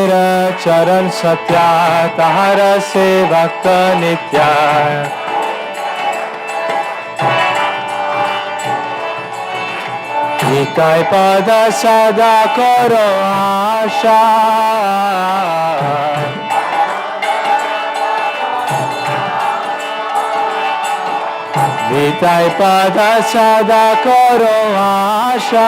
मेरा चरण सत्या ताहार सेवक नित्या निताय पद सदा करो आशा निताय पद सदा करो आशा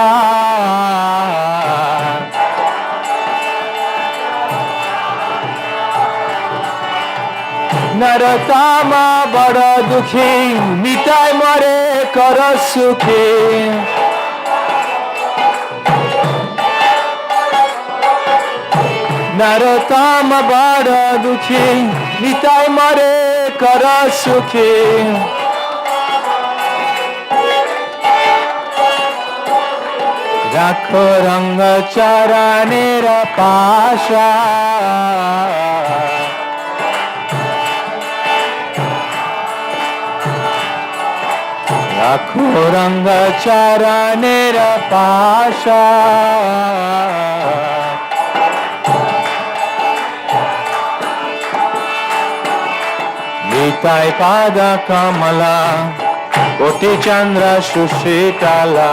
नरतामा बड़ दुखी निताय मरे कर सुखी नरताम बड़ दुखी निताय मरे कर सुखी राखो रंग चरणेर पाशा राखो रंग चरणेर पाशा निताय पाद कमला कोटि चंद्र सुशीतला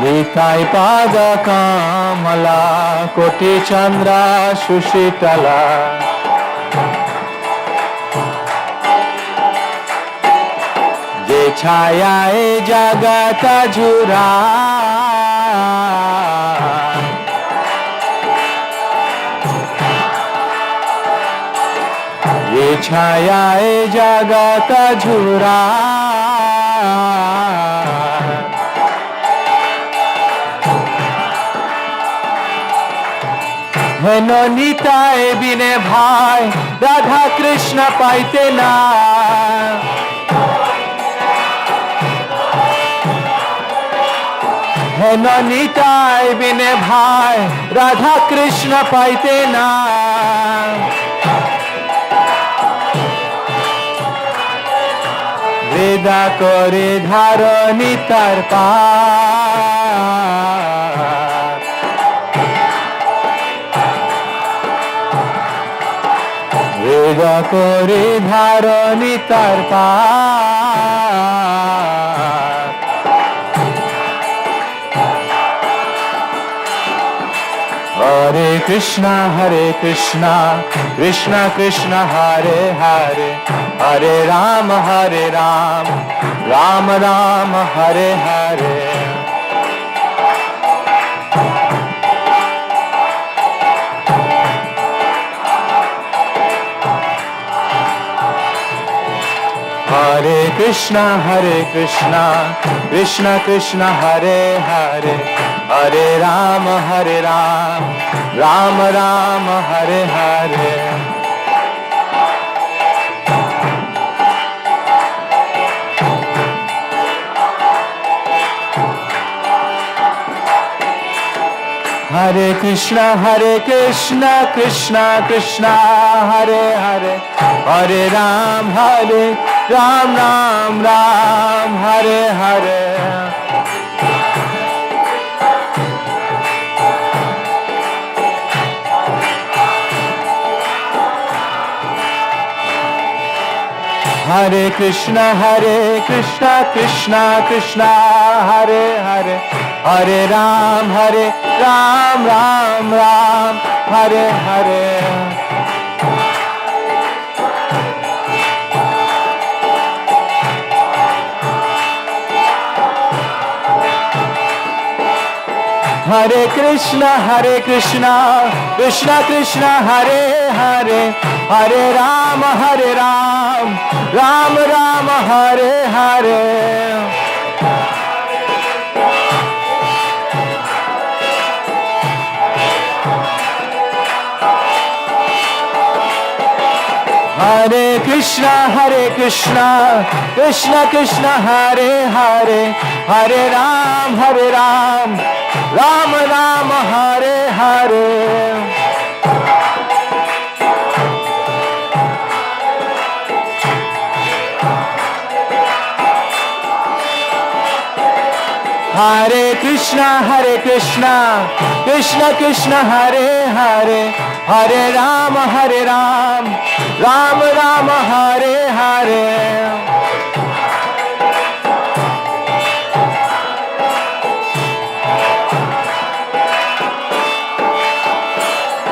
निताय पाद कमला कोटि चंद्र सुशीतला जे छायाए जगत जुरा ये छायाए जगत झुरा हेन निताय बिने भाई राधा कृष्ण पाइते ना हेन निताय बिने भाई राधा कृष्ण पाइते ना वेदा करे धारणी तार वेदा करे धारणी तार हरे Krishna Krishna Krishna Hare Hare Hare Ram Ram Ram Hare Hare Hare Krishna Krishna Krishna Hare Hare Hare Ram Ram Ram Hare Hare Hare Krishna Krishna Krishna Hare Hare Hare Ram Ram Ram Hare Hare Hare Krishna Krishna Krishna Hare Hare Hare Ram Ram Ram Hare Hare Hare Krishna Krishna Krishna Hare Hare Hare Ram Ram Ram Hare Hare Hare Krishna Krishna Krishna Hare Hare Hare Ram Ram Ram Hare Hare Hare Hare Krishna, Krishna Krishna Hare Hare, Hare Ram, Ram Ram Hare Hare.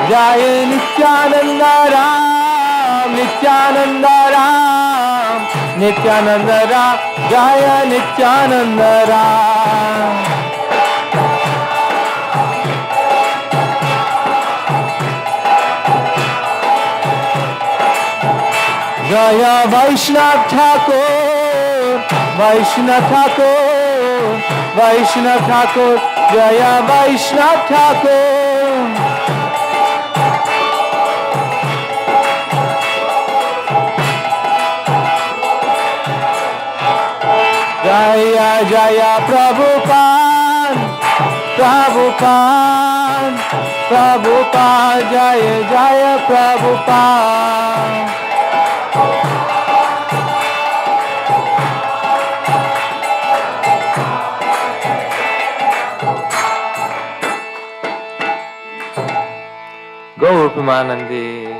Jaya Nityananda Ram, Nityananda Ram, Nityananda Ram, Jaya Nityananda Ram. Jaya Vaishnav Thakur, Vaishnav Thakur, Vaishnav Thakur, Jaya Vaishnav Thakur. Jaya Jaya Prabhupada, Prabhupada, Prabhupada, Jaya Jaya Prabhupada. Gaur Premanandi.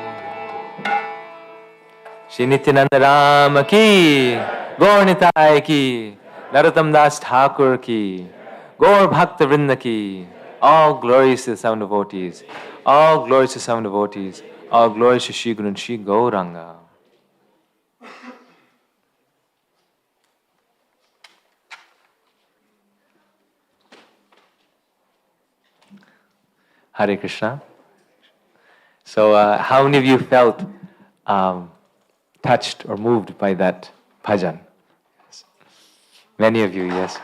Shri Nityananda Ram ki, Gaur Nitai ki, Narottam Das Thakur ki, Gaur Bhakta Vrinda ki. All glories to the seven devotees. All glories to seven devotees. All glories to Shri Guru and Shri Gauranga. Hare Krishna. So, how many of you felt touched or moved by that bhajan? Many of you, yes.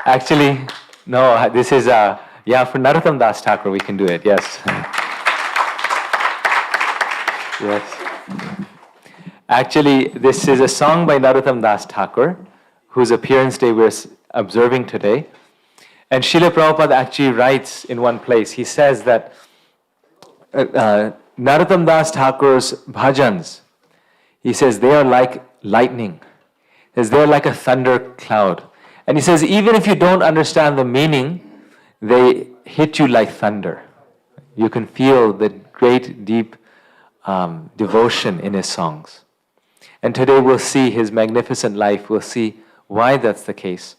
Actually, no, this is, for Narottam Das Thakur, we can do it, yes. Yes. Actually, this is a song by Narottam Das Thakur, whose appearance day we're observing today. And Srila Prabhupada actually writes in one place, he says that Narottam Das Thakur's bhajans, he says they are like lightning. He says they're like a thunder cloud. And he says even if you don't understand the meaning, they hit you like thunder. You can feel the great deep devotion in his songs. And today we'll see his magnificent life. We'll see why that's the case.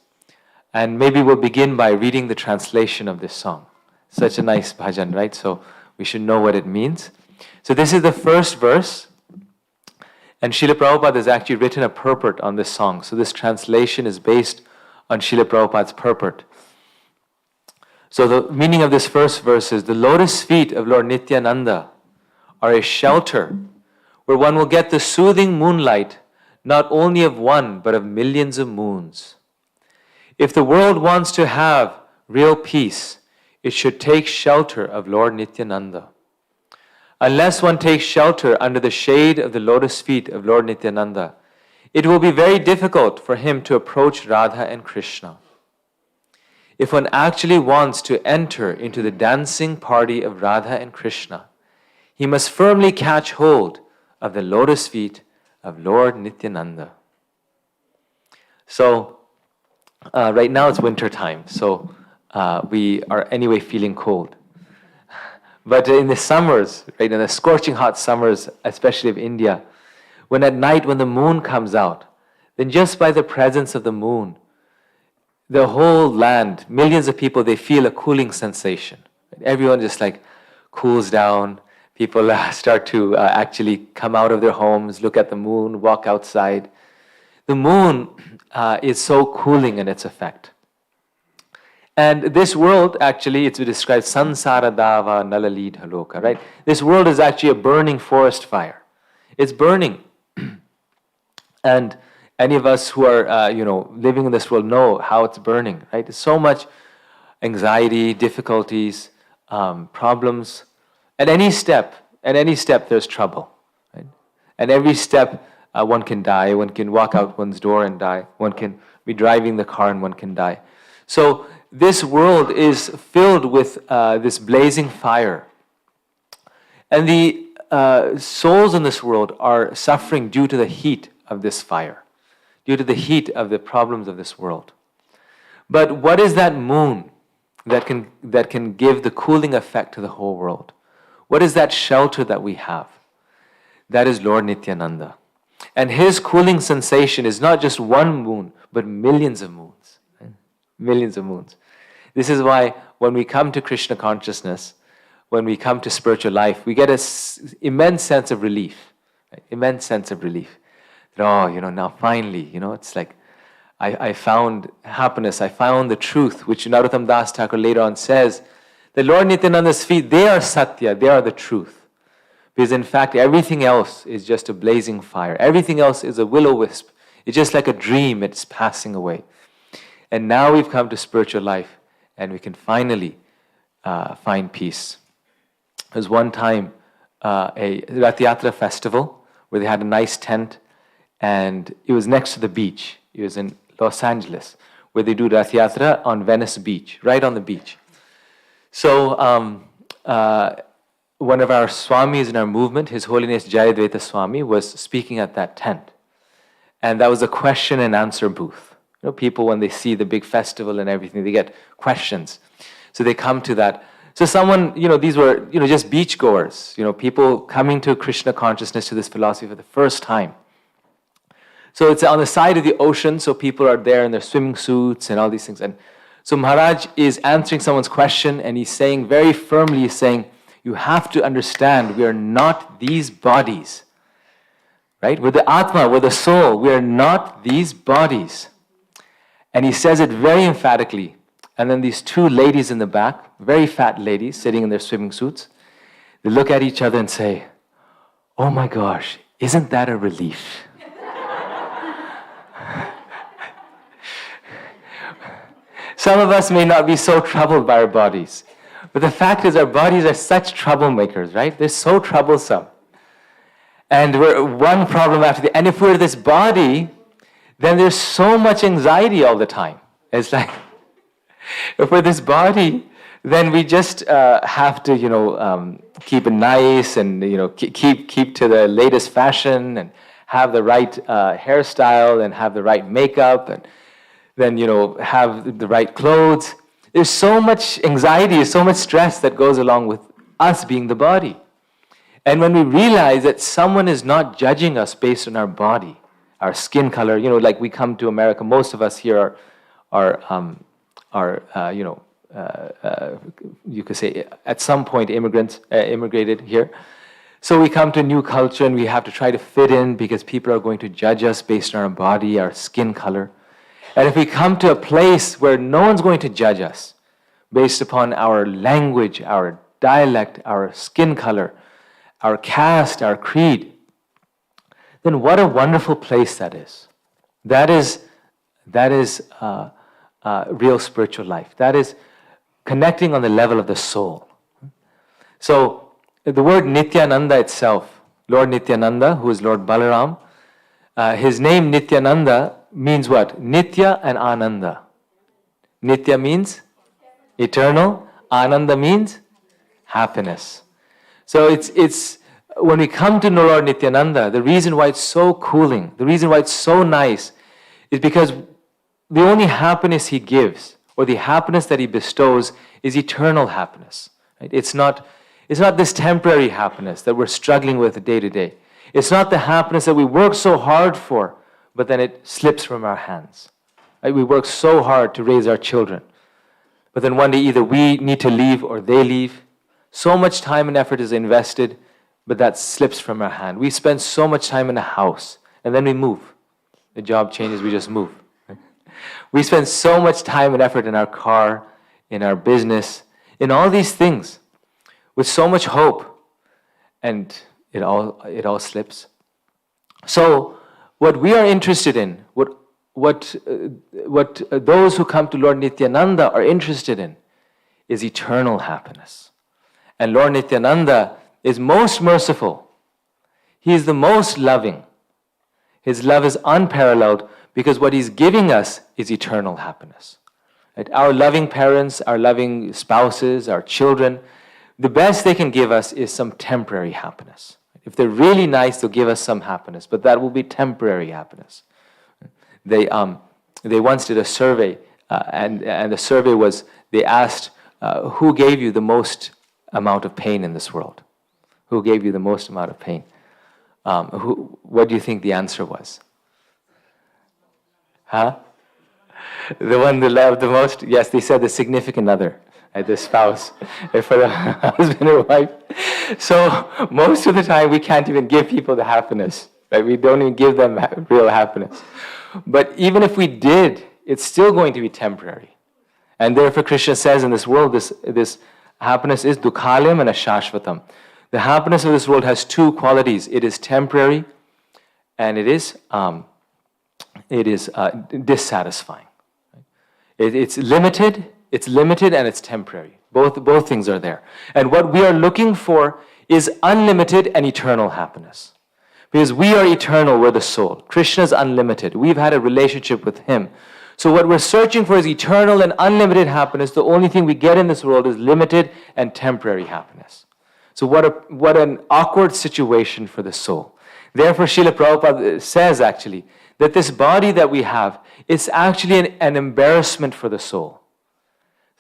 And maybe we'll begin by reading the translation of this song. Such a nice bhajan, right? So we should know what it means. So this is the first verse. And Srila Prabhupada has actually written a purport on this song. So this translation is based on Srila Prabhupada's purport. So the meaning of this first verse is, the lotus feet of Lord Nityananda are a shelter where one will get the soothing moonlight, not only of one, but of millions of moons. If the world wants to have real peace, it should take shelter of Lord Nityananda. Unless one takes shelter under the shade of the lotus feet of Lord Nityananda, it will be very difficult for him to approach Radha and Krishna. If one actually wants to enter into the dancing party of Radha and Krishna, he must firmly catch hold of the lotus feet of Lord Nityananda. So, right now it's winter time, so we are anyway feeling cold. But in the summers, right, in the scorching hot summers, especially of India, when at night when the moon comes out, then just by the presence of the moon, the whole land, millions of people, they feel a cooling sensation. Everyone just like cools down. People start to actually come out of their homes, look at the moon, walk outside. The moon is so cooling in its effect. And this world, actually, it's described sansara dava nalalid haloka, right? This world is actually a burning forest fire. It's burning. And any of us who are, living in this world know how it's burning, right? There's so much anxiety, difficulties, problems. At any step, there's trouble, right? At every step, one can die. One can walk out one's door and die. One can be driving the car and one can die. So this world is filled with this blazing fire. And the souls in this world are suffering due to the heat of this fire, due to the heat of the problems of this world. But what is that moon? that can give the cooling effect to the whole world. What is that shelter that we have? That is Lord Nityananda. And his cooling sensation is not just one moon, but millions of moons. Millions of moons. This is why when we come to Krishna consciousness, when we come to spiritual life, we get an immense sense of relief. Right? Immense sense of relief. That, now finally, it's like, I found happiness, I found the truth, which Narottam Das Thakur later on says, that Lord Nityananda's feet, they are Satya, they are the truth. Because in fact, everything else is just a blazing fire. Everything else is a will-o-wisp. It's just like a dream, it's passing away. And now we've come to spiritual life, and we can finally find peace. There was one time a Rath Yatra festival where they had a nice tent, and it was next to the beach. It was in Los Angeles, where they do Rath Yatra on Venice Beach, right on the beach. So one of our Swamis in our movement, His Holiness Jayadvaita Swami, was speaking at that tent. And that was a question and answer booth. People, when they see the big festival and everything, they get questions. So they come to that. So someone, these were, just beachgoers, people coming to Krishna consciousness, to this philosophy for the first time. So it's on the side of the ocean, so people are there in their swimming suits and all these things. And so Maharaj is answering someone's question, and he's saying very firmly, he's saying, you have to understand, we are not these bodies. Right? We're the Atma, we're the soul. We are not these bodies. And he says it very emphatically. And then these two ladies in the back, very fat ladies, sitting in their swimming suits, they look at each other and say, oh my gosh, isn't that a relief? Some of us may not be so troubled by our bodies. But the fact is, our bodies are such troublemakers, right? They're so troublesome. And we're one problem after the other. And if we're this body, then there's so much anxiety all the time. It's like, if we're this body, then we just have to, keep it nice and, keep to the latest fashion and have the right hairstyle and have the right makeup and then, have the right clothes. There's so much anxiety, so much stress that goes along with us being the body. And when we realize that someone is not judging us based on our body, our skin color, like we come to America, most of us here you could say at some point immigrated here. So we come to a new culture and we have to try to fit in because people are going to judge us based on our body, our skin color. And if we come to a place where no one's going to judge us based upon our language, our dialect, our skin color, our caste, our creed, then what a wonderful place that is. That is real spiritual life. That is connecting on the level of the soul. So the word Nityananda itself, Lord Nityananda, who is Lord Balaram, his name Nityananda means what? Nitya and Ananda. Nitya means eternal. Ananda means happiness. So it's when we come to know Lord Nityananda, the reason why it's so cooling, the reason why it's so nice, is because the only happiness he gives, or the happiness that he bestows, is eternal happiness. Right? It's not this temporary happiness that we're struggling with day to day. It's not the happiness that we work so hard for, but then it slips from our hands. Right? We work so hard to raise our children, but then one day either we need to leave or they leave. So much time and effort is invested, but that slips from our hand. We spend so much time in a house, and then we move. The job changes, we just move. We spend so much time and effort in our car, in our business, in all these things, with so much hope, and it all slips. So, what we are interested in, what those who come to Lord Nityananda are interested in, is eternal happiness. And Lord Nityananda is most merciful. He is the most loving. His love is unparalleled because what he's giving us is eternal happiness. Right? Our loving parents, our loving spouses, our children, the best they can give us is some temporary happiness. If they're really nice, they'll give us some happiness, but that will be temporary happiness. They once did a survey, and the survey was, they asked, who gave you the most amount of pain in this world? Who gave you the most amount of pain? What do you think the answer was? Huh? The one they loved the most? Yes, they said the significant other, the spouse, for the husband or wife. So most of the time we can't even give people the happiness, right? We don't even give them real happiness. But even if we did, it's still going to be temporary. And therefore Krishna says in this world, this happiness is dukhalayam and ashashvatam. The happiness of this world has two qualities. It is temporary and it is dissatisfying. It's limited and it's temporary. Both things are there. And what we are looking for is unlimited and eternal happiness. Because we are eternal, we're the soul. Krishna is unlimited. We've had a relationship with Him. So what we're searching for is eternal and unlimited happiness. The only thing we get in this world is limited and temporary happiness. So what an awkward situation for the soul. Therefore, Srila Prabhupada says actually that this body that we have is actually an embarrassment for the soul.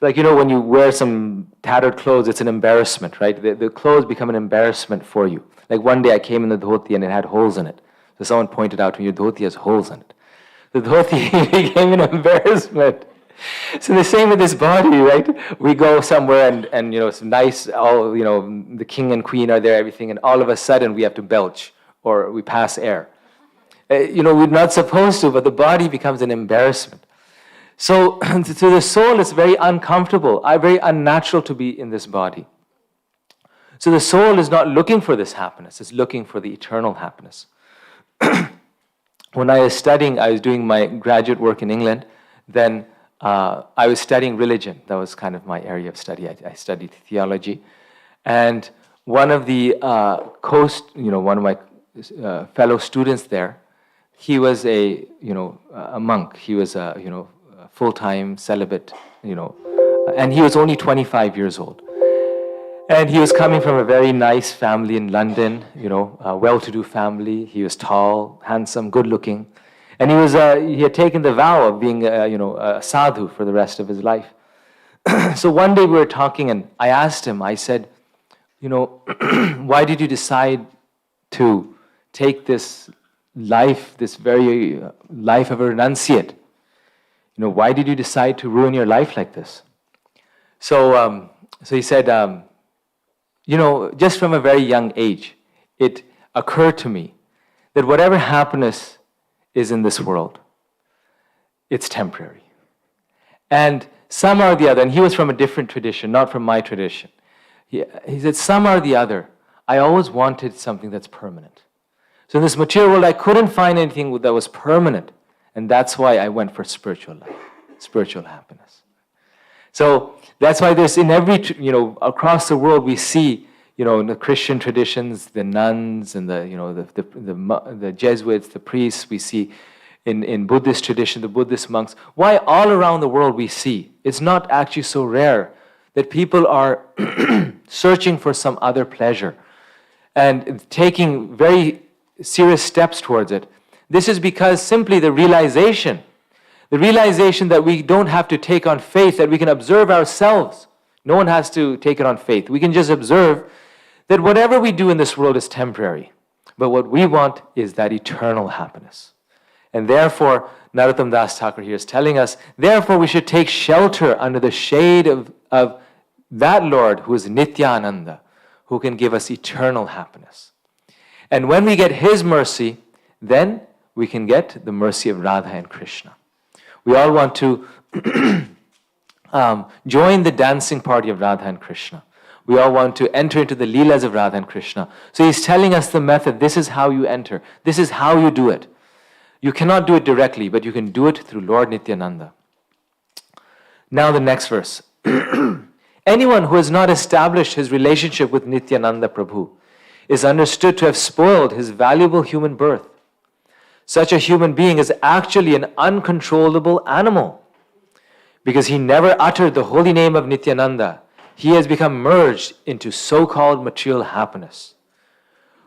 Like, when you wear some tattered clothes, it's an embarrassment, right? The clothes become an embarrassment for you. Like one day I came in the dhoti and it had holes in it. So someone pointed out to me, your dhoti has holes in it. The dhoti became an embarrassment. So the same with this body, right? We go somewhere and it's nice, all, the king and queen are there, everything, and all of a sudden we have to belch or we pass air. We're not supposed to, but the body becomes an embarrassment. So to the soul, it's very uncomfortable, very unnatural to be in this body. So the soul is not looking for this happiness, it's looking for the eternal happiness. When I was doing my graduate work in England, then I was studying religion. That was kind of my area of study. I studied theology. And one of the one of my fellow students there, he was a monk. He was a full-time celibate, and he was only 25 years old. And he was coming from a very nice family in London, a well-to-do family. He was tall, handsome, good-looking. And he had taken the vow of being a sadhu for the rest of his life. So one day we were talking and I asked him, I said, why did you decide to take this life, this very life of a renunciate? Why did you decide to ruin your life like this? So he said, just from a very young age, it occurred to me that whatever happiness is in this world, it's temporary. And somehow or the other, and he was from a different tradition, not from my tradition. He said, somehow or the other, I always wanted something that's permanent. So in this material world, I couldn't find anything that was permanent. And that's why I went for spiritual life, spiritual happiness. So that's why there's in every, across the world we see, in the Christian traditions, the nuns and the Jesuits, the priests, we see in Buddhist tradition, the Buddhist monks. Why all around the world we see, it's not actually so rare that people are searching for some other pleasure and taking very serious steps towards it. This is because simply the realization that we don't have to take on faith, that we can observe ourselves. No one has to take it on faith. We can just observe that whatever we do in this world is temporary. But what we want is that eternal happiness. And therefore, Narottam Das Thakur here is telling us, therefore we should take shelter under the shade of that Lord who is Nityananda, who can give us eternal happiness. And when we get His mercy, then we can get the mercy of Radha and Krishna. We all want to join the dancing party of Radha and Krishna. We all want to enter into the Leelas of Radha and Krishna. So He's telling us the method. This is how you enter. This is how you do it. You cannot do it directly, but you can do it through Lord Nityananda. Now the next verse. Anyone who has not established his relationship with Nityananda Prabhu is understood to have spoiled his valuable human birth. Such a human being is actually an uncontrollable animal. Because he never uttered the holy name of Nityananda, he has become merged into so-called material happiness.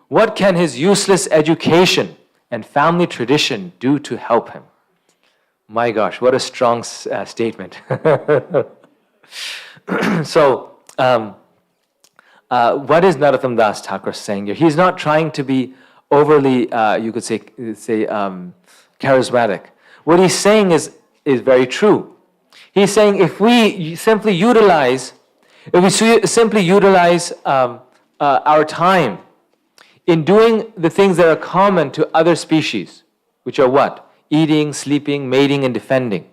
What can his useless education and family tradition do to help him? My gosh, what a strong statement. So, what is Narottam Das Thakur saying here? He's not trying to be overly, you could say charismatic. What he's saying is very true. He's saying if we simply utilize our time in doing the things that are common to other species, which are what? Eating, sleeping, mating, and defending.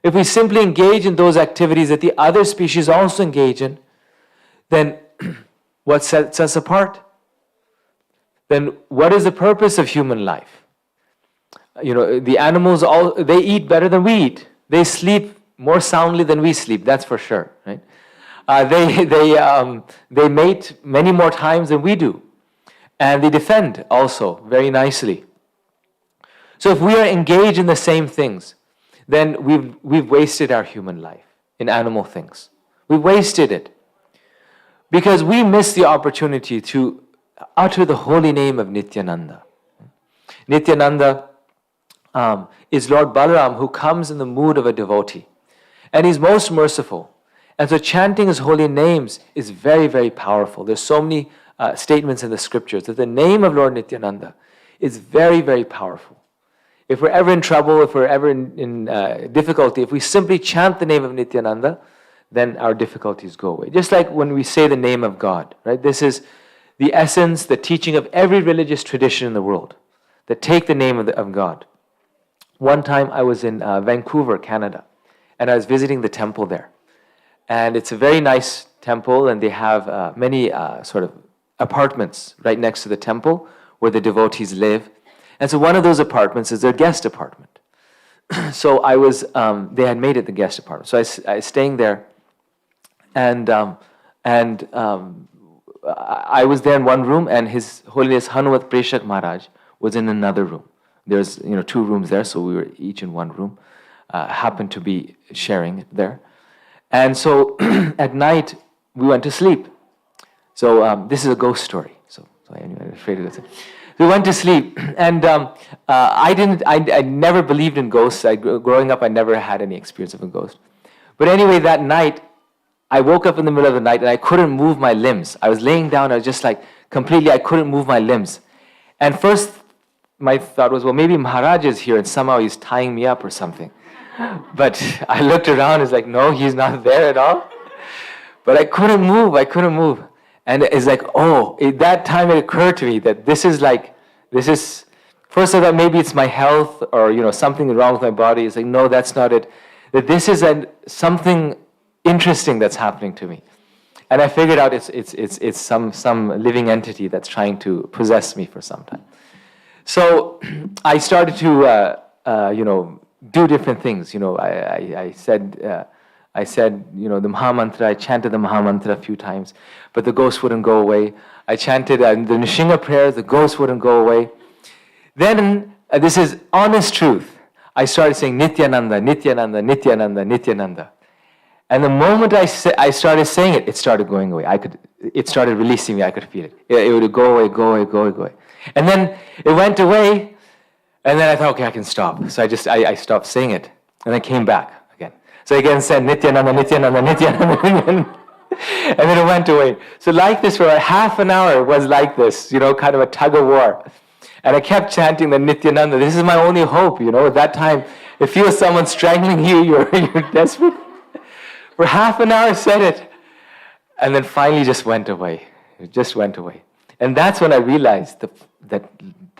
If we simply engage in those activities that the other species also engage in, then what sets us apart? Then what is the purpose of human life? The animals, they eat better than we eat. They sleep more soundly than we sleep, that's for sure, right? They mate many more times than we do. And they defend also very nicely. So if we are engaged in the same things, then we've wasted our human life in animal things. We've wasted it. Because we miss the opportunity to utter the holy name of Nityananda. Nityananda is Lord Balaram who comes in the mood of a devotee. And he's most merciful. And so chanting his holy names is very, very powerful. There's so many statements in the scriptures that the name of Lord Nityananda is very, very powerful. If we're ever in trouble, if we're ever in difficulty, if we simply chant the name of Nityananda, then our difficulties go away. Just like when we say the name of God, right? This is the essence, the teaching of every religious tradition in the world, that take the name of God. One time I was in Vancouver, Canada, and I was visiting the temple there. And it's a very nice temple, and they have many sort of apartments right next to the temple where the devotees live. And so one of those apartments is their guest apartment. So they had made it the guest apartment. So I was staying there, and I was there in one room, and His Holiness Hanumat Preshak Maharaj was in another room. There's 2 rooms there, so we were each in one room. Happened to be sharing it there. And so at night, we went to sleep. So this is a ghost story. So anyway, I'm afraid to go to. We went to sleep, and I never believed in ghosts. Growing up, I never had any experience of a ghost. But anyway, that night, I woke up in the middle of the night, and I couldn't move my limbs. I was laying down, I was just like, completely, I couldn't move my limbs. And first, my thought was, well, maybe Maharaj is here, and somehow he's tying me up or something. But I looked around, it's like, no, he's not there at all. But I couldn't move. And it's like, at that time it occurred to me that first I thought maybe it's my health or, something wrong with my body. It's like, no, that's not it. That this is something interesting that's happening to me. And I figured out it's some living entity that's trying to possess me for some time. So I started to, do different things. I said, the Mahamantra. I chanted the Mahamantra a few times, but the ghost wouldn't go away. I chanted the Nishinga prayer, the ghost wouldn't go away. Then, this is honest truth, I started saying Nityananda, Nityananda, Nityananda, Nityananda. And the moment I started saying it, it started going away. It started releasing me, I could feel it. It would go away, go away, go away, go away. And then it went away, and then I thought, okay, I can stop. So I stopped saying it, and then came back again. So again said Nityananda, Nityananda, Nityananda, Nityananda. And then it went away. So like this for half an hour was like this, kind of a tug of war. And I kept chanting the Nityananda. This is my only hope, At that time, it feels someone strangling you, you're desperate. For half an hour I said it. And then finally just went away. It just went away. And that's when I realized that the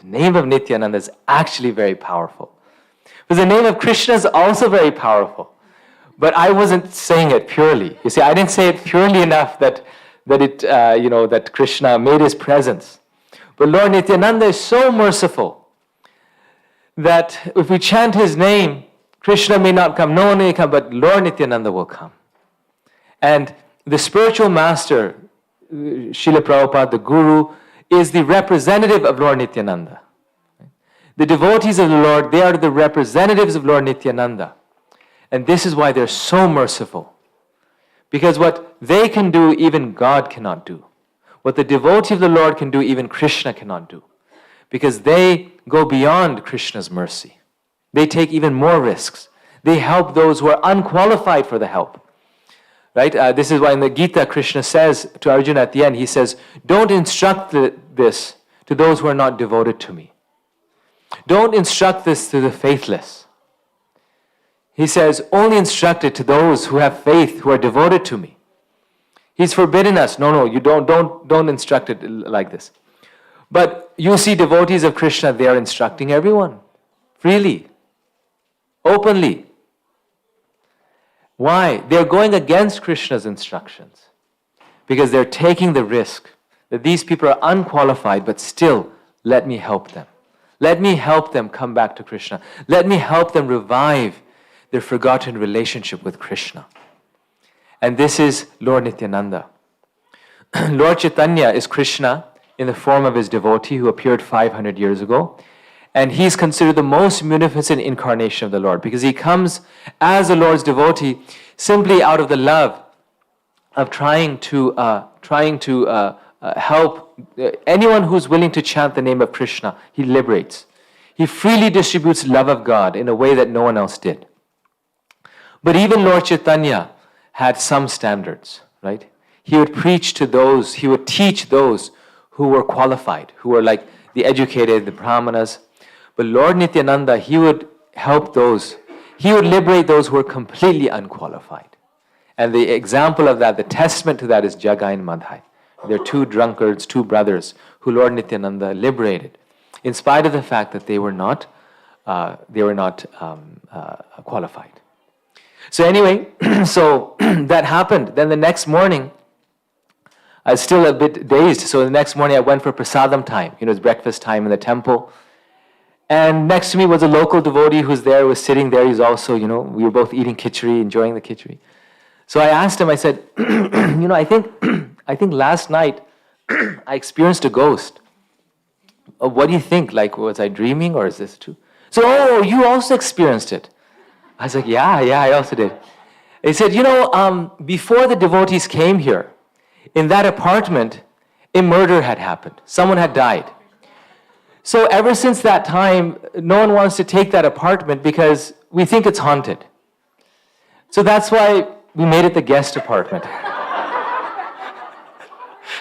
name of Nityananda is actually very powerful. Because the name of Krishna is also very powerful. But I wasn't saying it purely. You see, I didn't say it purely enough that Krishna made his presence. But Lord Nityananda is so merciful that if we chant his name, Krishna may not come, no one may come, but Lord Nityananda will come. And the spiritual master, Srila Prabhupada, the Guru, is the representative of Lord Nityananda. The devotees of the Lord, they are the representatives of Lord Nityananda. And this is why they're so merciful. Because what they can do, even God cannot do. What the devotee of the Lord can do, even Krishna cannot do. Because they go beyond Krishna's mercy. They take even more risks. They help those who are unqualified for the help. Right? This is why in the Gita, Krishna says to Arjuna at the end, he says, don't instruct this to those who are not devoted to me. Don't instruct this to the faithless. He says, only instruct it to those who have faith, who are devoted to me. He's forbidden us. No, you don't instruct it like this. But you see devotees of Krishna, they are instructing everyone. Freely. Openly. Why? They're going against Krishna's instructions. Because they're taking the risk that these people are unqualified, but still, let me help them. Let me help them come back to Krishna. Let me help them revive their forgotten relationship with Krishna. And this is Lord Nityananda. Lord Chaitanya is Krishna in the form of his devotee who appeared 500 years ago. And he's considered the most munificent incarnation of the Lord because he comes as the Lord's devotee simply out of the love of trying to help anyone who's willing to chant the name of Krishna. He liberates. He freely distributes love of God in a way that no one else did. But even Lord Chaitanya had some standards, right? He would preach to those, he would teach those who were qualified, who were like the educated, the brahmanas. But Lord Nityananda, he would help those, he would liberate those who were completely unqualified. And the example of that, the testament to that is Jagai and Madhai. They're two drunkards, two brothers, who Lord Nityananda liberated, in spite of the fact that they were not qualified. So anyway, so that happened. Then the next morning, I was still a bit dazed. So the next morning I went for prasadam time. It's breakfast time in the temple. And next to me was a local devotee who's there, was sitting there. He's also, we were both eating khichdi, enjoying the khichdi. So I asked him, I said, I think last night I experienced a ghost. What do you think? Like, was I dreaming or is this true? So, you also experienced it. I was like, yeah, I also did. He said, before the devotees came here, in that apartment, a murder had happened. Someone had died. So ever since that time, no one wants to take that apartment because we think it's haunted. So that's why we made it the guest apartment.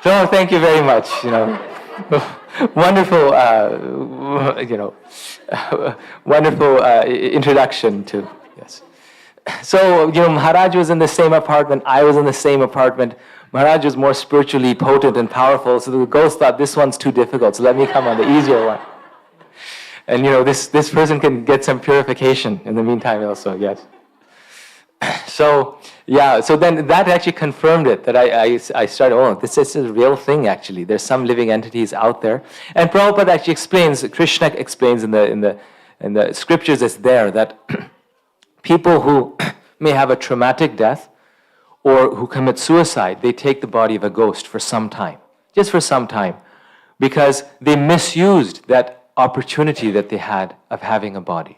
So thank you very much. Wonderful, wonderful introduction to, yes. So, Maharaj was in the same apartment, I was in the same apartment. Maharaj was more spiritually potent and powerful, so the ghost thought, this one's too difficult, so let me come on the easier one. And this person can get some purification in the meantime also, yes. So, so then that actually confirmed it, that I started, this is a real thing actually. There's some living entities out there. And Prabhupada actually explains, Krishna explains in the scriptures it's there, that people who may have a traumatic death or who commit suicide, they take the body of a ghost for some time, just for some time, because they misused that opportunity that they had of having a body.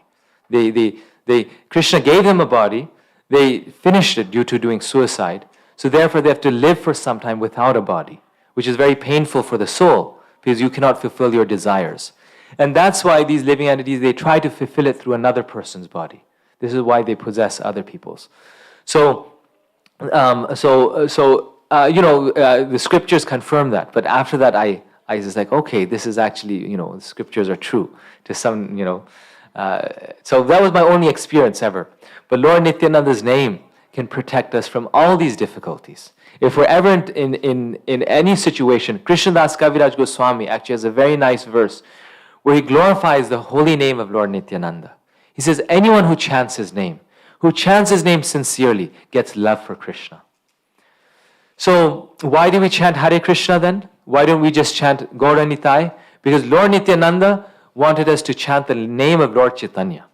Krishna gave them a body, they finished it due to doing suicide, so therefore they have to live for some time without a body, which is very painful for the soul, because you cannot fulfill your desires. And that's why these living entities, they try to fulfill it through another person's body. This is why they possess other people's. So, the scriptures confirm that. But after that, I was like, okay, this is actually, the scriptures are true to some, so that was my only experience ever. But Lord Nityananda's name can protect us from all these difficulties. If we're ever in any situation, Krishnadas Kaviraj Goswami actually has a very nice verse where he glorifies the holy name of Lord Nityananda. He says, anyone who chants his name sincerely, gets love for Krishna. So why do we chant Hare Krishna then? Why don't we just chant Gaura Nitai? Because Lord Nityananda wanted us to chant the name of Lord Chaitanya.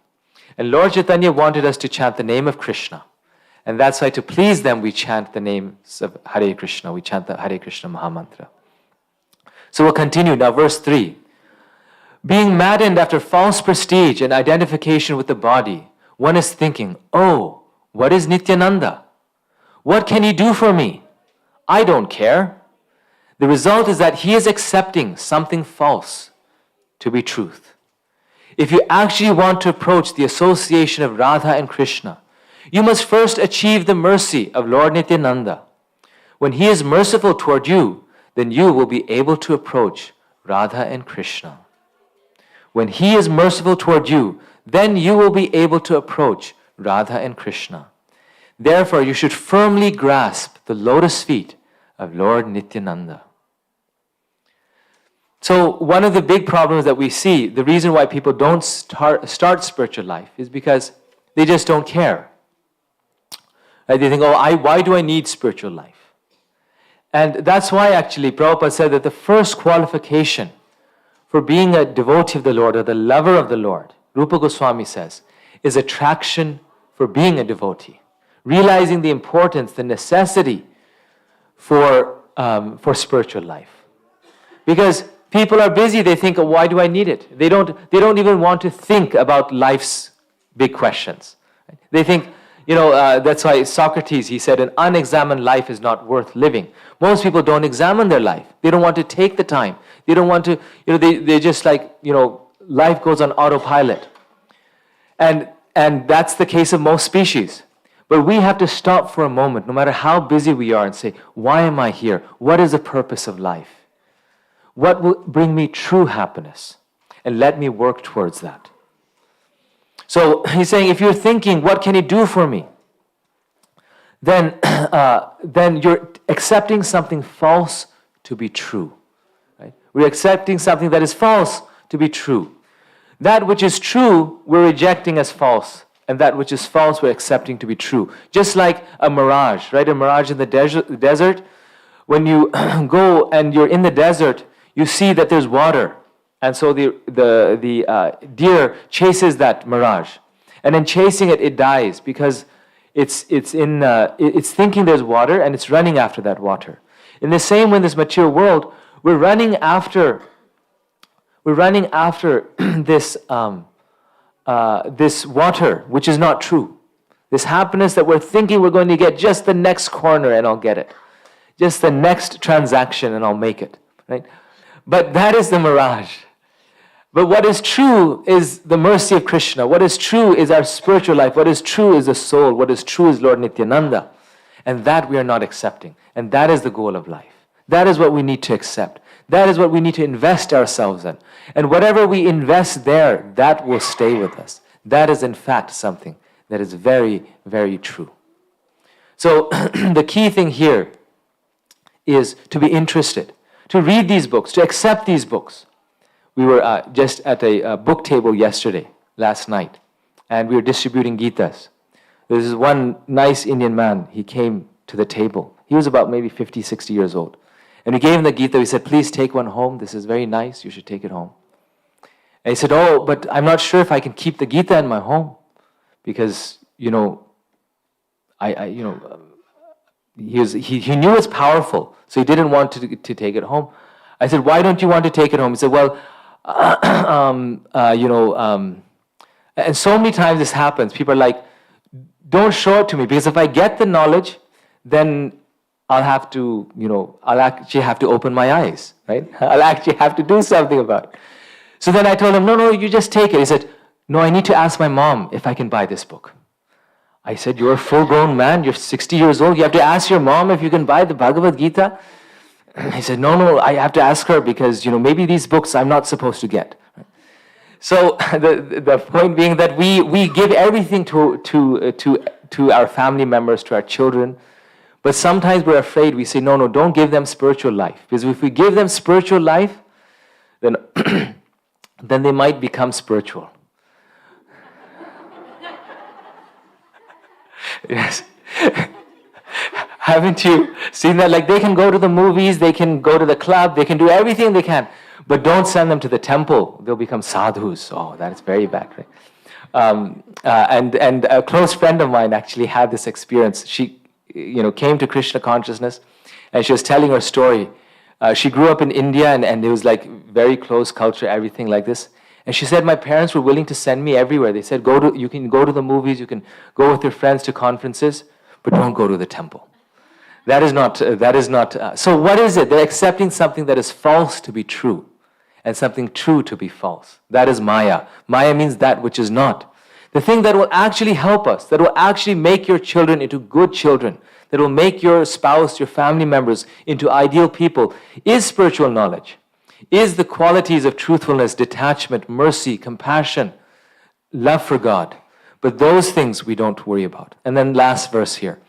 And Lord Chaitanya wanted us to chant the name of Krishna. And that's why to please them, we chant the names of Hare Krishna. We chant the Hare Krishna Mahamantra. So we'll continue now, verse 3. Being maddened after false prestige and identification with the body, one is thinking, what is Nityananda? What can he do for me? I don't care. The result is that he is accepting something false to be truth. If you actually want to approach the association of Radha and Krishna, You must first achieve the mercy of Lord Nityananda. When he is merciful toward you, then you will be able to approach Radha and Krishna. When he is merciful toward you, then you will be able to approach Radha and Krishna. Therefore, you should firmly grasp the lotus feet of Lord Nityananda. So one of the big problems that we see, the reason why people don't start spiritual life is because they just don't care. They think, why do I need spiritual life? And that's why actually Prabhupada said that the first qualification for being a devotee of the Lord or the lover of the Lord, Rupa Goswami says, is attraction for being a devotee. Realizing the importance, the necessity for spiritual life. Because people are busy, they think, why do I need it? They don't even want to think about life's big questions. They think, that's why Socrates, he said, an unexamined life is not worth living. Most people don't examine their life. They don't want to take the time. They don't want to, they just like, life goes on autopilot. And that's the case of most species. But we have to stop for a moment, no matter how busy we are, and say, why am I here? What is the purpose of life? What will bring me true happiness? And let me work towards that. So he's saying, if you're thinking, what can he do for me? Then you're accepting something false to be true. Right? We're accepting something that is false to be true. That which is true, we're rejecting as false. And that which is false, we're accepting to be true. Just like a mirage, right? A mirage in the desert. When you go and you're in the desert, you see that there's water. And so the deer chases that mirage. And in chasing it, it dies because it's thinking there's water and it's running after that water. In the same way in this material world, we're running after this this water, which is not true. This happiness that we're thinking we're going to get just the next corner and I'll get it. Just the next transaction and I'll make it. Right? But that is the mirage. But what is true is the mercy of Krishna. What is true is our spiritual life. What is true is the soul. What is true is Lord Nityananda. And that we are not accepting. And that is the goal of life. That is what we need to accept. That is what we need to invest ourselves in. And whatever we invest there, that will stay with us. That is in fact something that is very, very true. So the key thing here is to be interested, to read these books, to accept these books. We were just at a book table last night, and we were distributing Gitas. There was one nice Indian man, he came to the table. He was about maybe 50, 60 years old. And we gave him the Gita, we said, please take one home, this is very nice, you should take it home. And he said, but I'm not sure if I can keep the Gita in my home, because, he knew it's powerful, so he didn't want to take it home. I said, why don't you want to take it home? He said, well, and so many times this happens. People are like, don't show it to me, because if I get the knowledge, then I'll actually have to open my eyes, right? I'll actually have to do something about it. So then I told him, no, you just take it. He said, no, I need to ask my mom if I can buy this book. I said, you're a full-grown man, you're 60 years old, you have to ask your mom if you can buy the Bhagavad Gita? He said, no, I have to ask her because, maybe these books I'm not supposed to get. So the point being that we give everything to our family members, to our children, but sometimes we're afraid. We say, no, don't give them spiritual life. Because if we give them spiritual life, then, then they might become spiritual. Yes. Haven't you seen that? Like, they can go to the movies, they can go to the club, they can do everything they can, but don't send them to the temple. They'll become sadhus. Oh, that is very bad, right? And a close friend of mine actually had this experience. She, came to Krishna consciousness, and she was telling her story. She grew up in India, and it was like very close culture, everything like this. And she said, my parents were willing to send me everywhere. They said, you can go to the movies, you can go with your friends to conferences, but don't go to the temple. That is not, so what is it? They're accepting something that is false to be true, and something true to be false. That is Maya. Maya means that which is not. The thing that will actually help us, that will actually make your children into good children, that will make your spouse, your family members into ideal people, is spiritual knowledge, is the qualities of truthfulness, detachment, mercy, compassion, love for God. But those things we don't worry about. And then last verse here.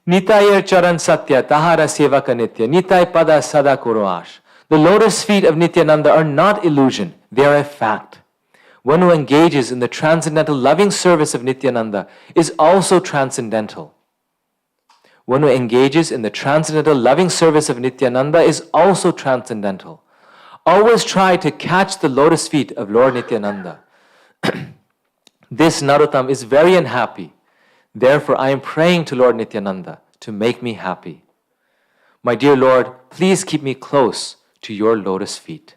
Nitayar charan satya tahara sevaka nitya, nitai pada sada kuroash. The lotus feet of Nityananda are not illusion, they are a fact. One who engages in the transcendental loving service of Nityananda is also transcendental. One who engages in the transcendental loving service of Nityananda is also transcendental. Always try to catch the lotus feet of Lord Nityananda. This Narottam is very unhappy. Therefore, I am praying to Lord Nityananda to make me happy. My dear Lord, please keep me close to your lotus feet.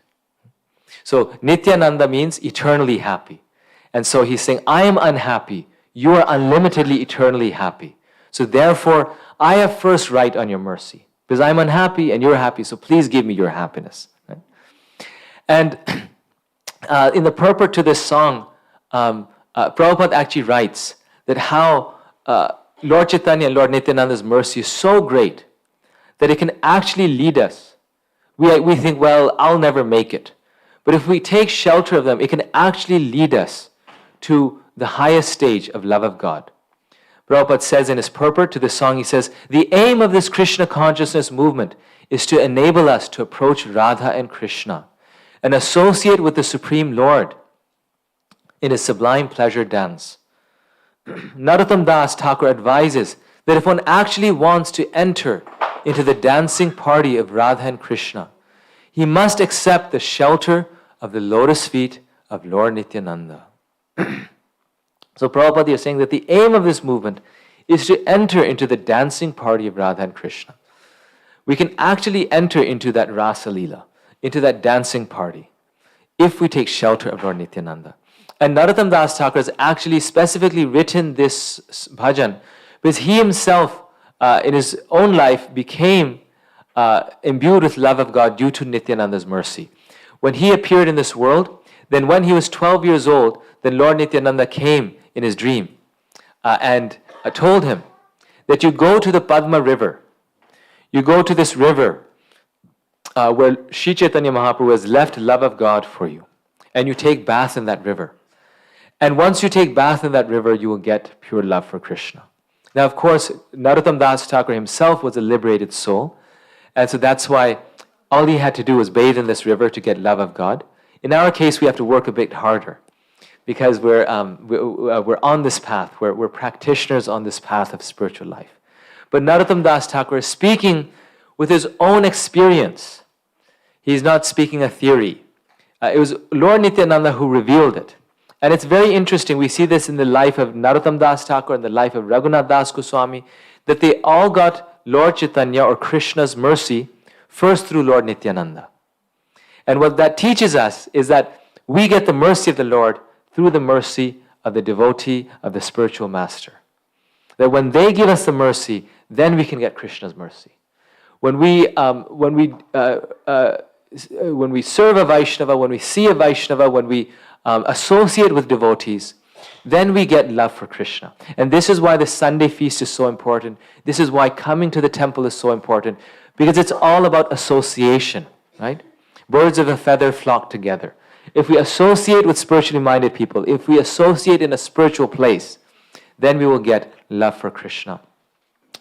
So Nityananda means eternally happy. And so he's saying, I am unhappy. You are unlimitedly, eternally happy. So therefore, I have first right on your mercy. Because I'm unhappy and you're happy, so please give me your happiness. Right? And in the purport to this song, Prabhupada actually writes that how Lord Chaitanya and Lord Nityananda's mercy is so great that it can actually lead us. We think, well, I'll never make it. But if we take shelter of them, it can actually lead us to the highest stage of love of God. Prabhupada says in his purport to this song, he says, the aim of this Krishna consciousness movement is to enable us to approach Radha and Krishna and associate with the Supreme Lord in his sublime pleasure dance. Narottam Das Thakur advises that if one actually wants to enter into the dancing party of Radha and Krishna, he must accept the shelter of the lotus feet of Lord Nityananda. So Prabhupada is saying that the aim of this movement is to enter into the dancing party of Radha and Krishna. We can actually enter into that Rasa Leela, into that dancing party, if we take shelter of Lord Nityananda. And Narottam Das Thakur has actually specifically written this bhajan because he himself, in his own life, became imbued with love of God due to Nityananda's mercy. When he appeared in this world, then when he was 12 years old, then Lord Nityananda came in his dream and told him that you go to the Padma river. You go to this river where Sri Chaitanya Mahaprabhu has left love of God for you. And you take bath in that river. And once you take bath in that river, you will get pure love for Krishna. Now, of course, Narottam Das Thakur himself was a liberated soul. And so that's why all he had to do was bathe in this river to get love of God. In our case, we have to work a bit harder because we're on this path. We're practitioners on this path of spiritual life. But Narottam Das Thakur is speaking with his own experience. He's not speaking a theory. It was Lord Nityananda who revealed it. And it's very interesting. We see this in the life of Narottam Das Thakur and the life of Raghunath Das Goswami, that they all got Lord Chaitanya or Krishna's mercy first through Lord Nityananda. And what that teaches us is that we get the mercy of the Lord through the mercy of the devotee, of the spiritual master. That when they give us the mercy, then we can get Krishna's mercy. When we serve a Vaishnava, when we see a Vaishnava, when we associate with devotees, then we get love for Krishna. And this is why the Sunday feast is so important. This is why coming to the temple is so important, because it's all about association, right? Birds of a feather flock together. If we associate with spiritually minded people, if we associate in a spiritual place, then we will get love for Krishna.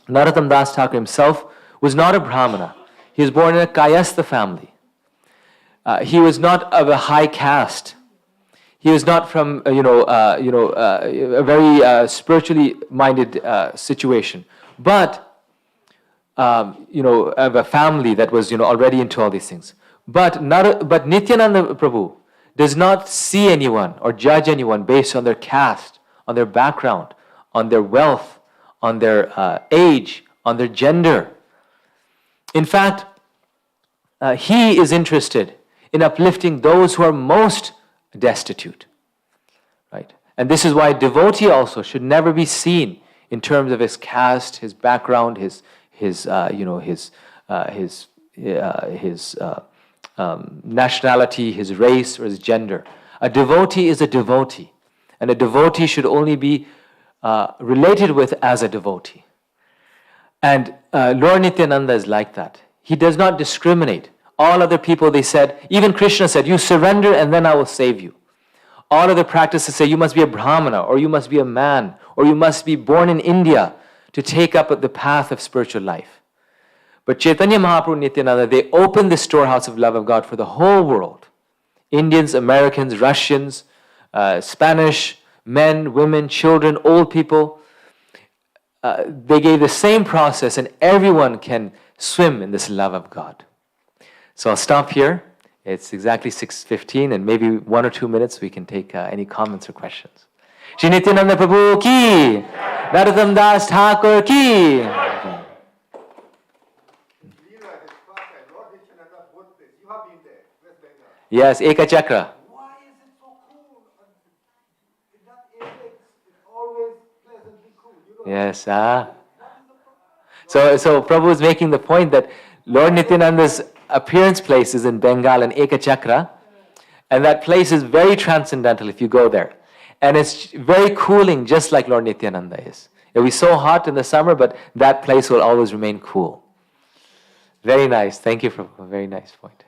Narottam Das Thakur himself was not a Brahmana. He was born in a Kayastha family. He was not of a high caste. He was not from a very spiritually minded situation, but of a family that was already into all these things. But Nityananda Prabhu does not see anyone or judge anyone based on their caste, on their background, on their wealth, on their age, on their gender. In fact, he is interested in uplifting those who are most destitute, right? And this is why a devotee also should never be seen in terms of his caste, his background, his nationality, his race, or his gender. A devotee is a devotee, And a devotee should only be related with as a devotee. And Lord Nityananda is like that. He does not discriminate. All other people, they said, even Krishna said, you surrender and then I will save you. All other practices say you must be a Brahmana, or you must be a man, or you must be born in India to take up the path of spiritual life. But Chaitanya Mahaprabhu Nityananda, they opened the storehouse of love of God for the whole world. Indians, Americans, Russians, Spanish, men, women, children, old people. They gave the same process and everyone can swim in this love of God. So I'll stop here. It's exactly 6:15 and maybe 1 or 2 minutes we can take any comments or questions. Shri Nityananda Prabhu ki, Narottam Das Thakur ki. Yes, Eka Chakra. Why is it so cool? In that area, it's always pleasantly cool. Yes, So Prabhu is making the point that Lord Nityananda's appearance place is in Bengal and Eka Chakra, and that place is very transcendental if you go there. And it's very cooling, just like Lord Nityananda is. It'll be so hot in the summer, but that place will always remain cool. Very nice. Thank you, Prabhu. Very nice point.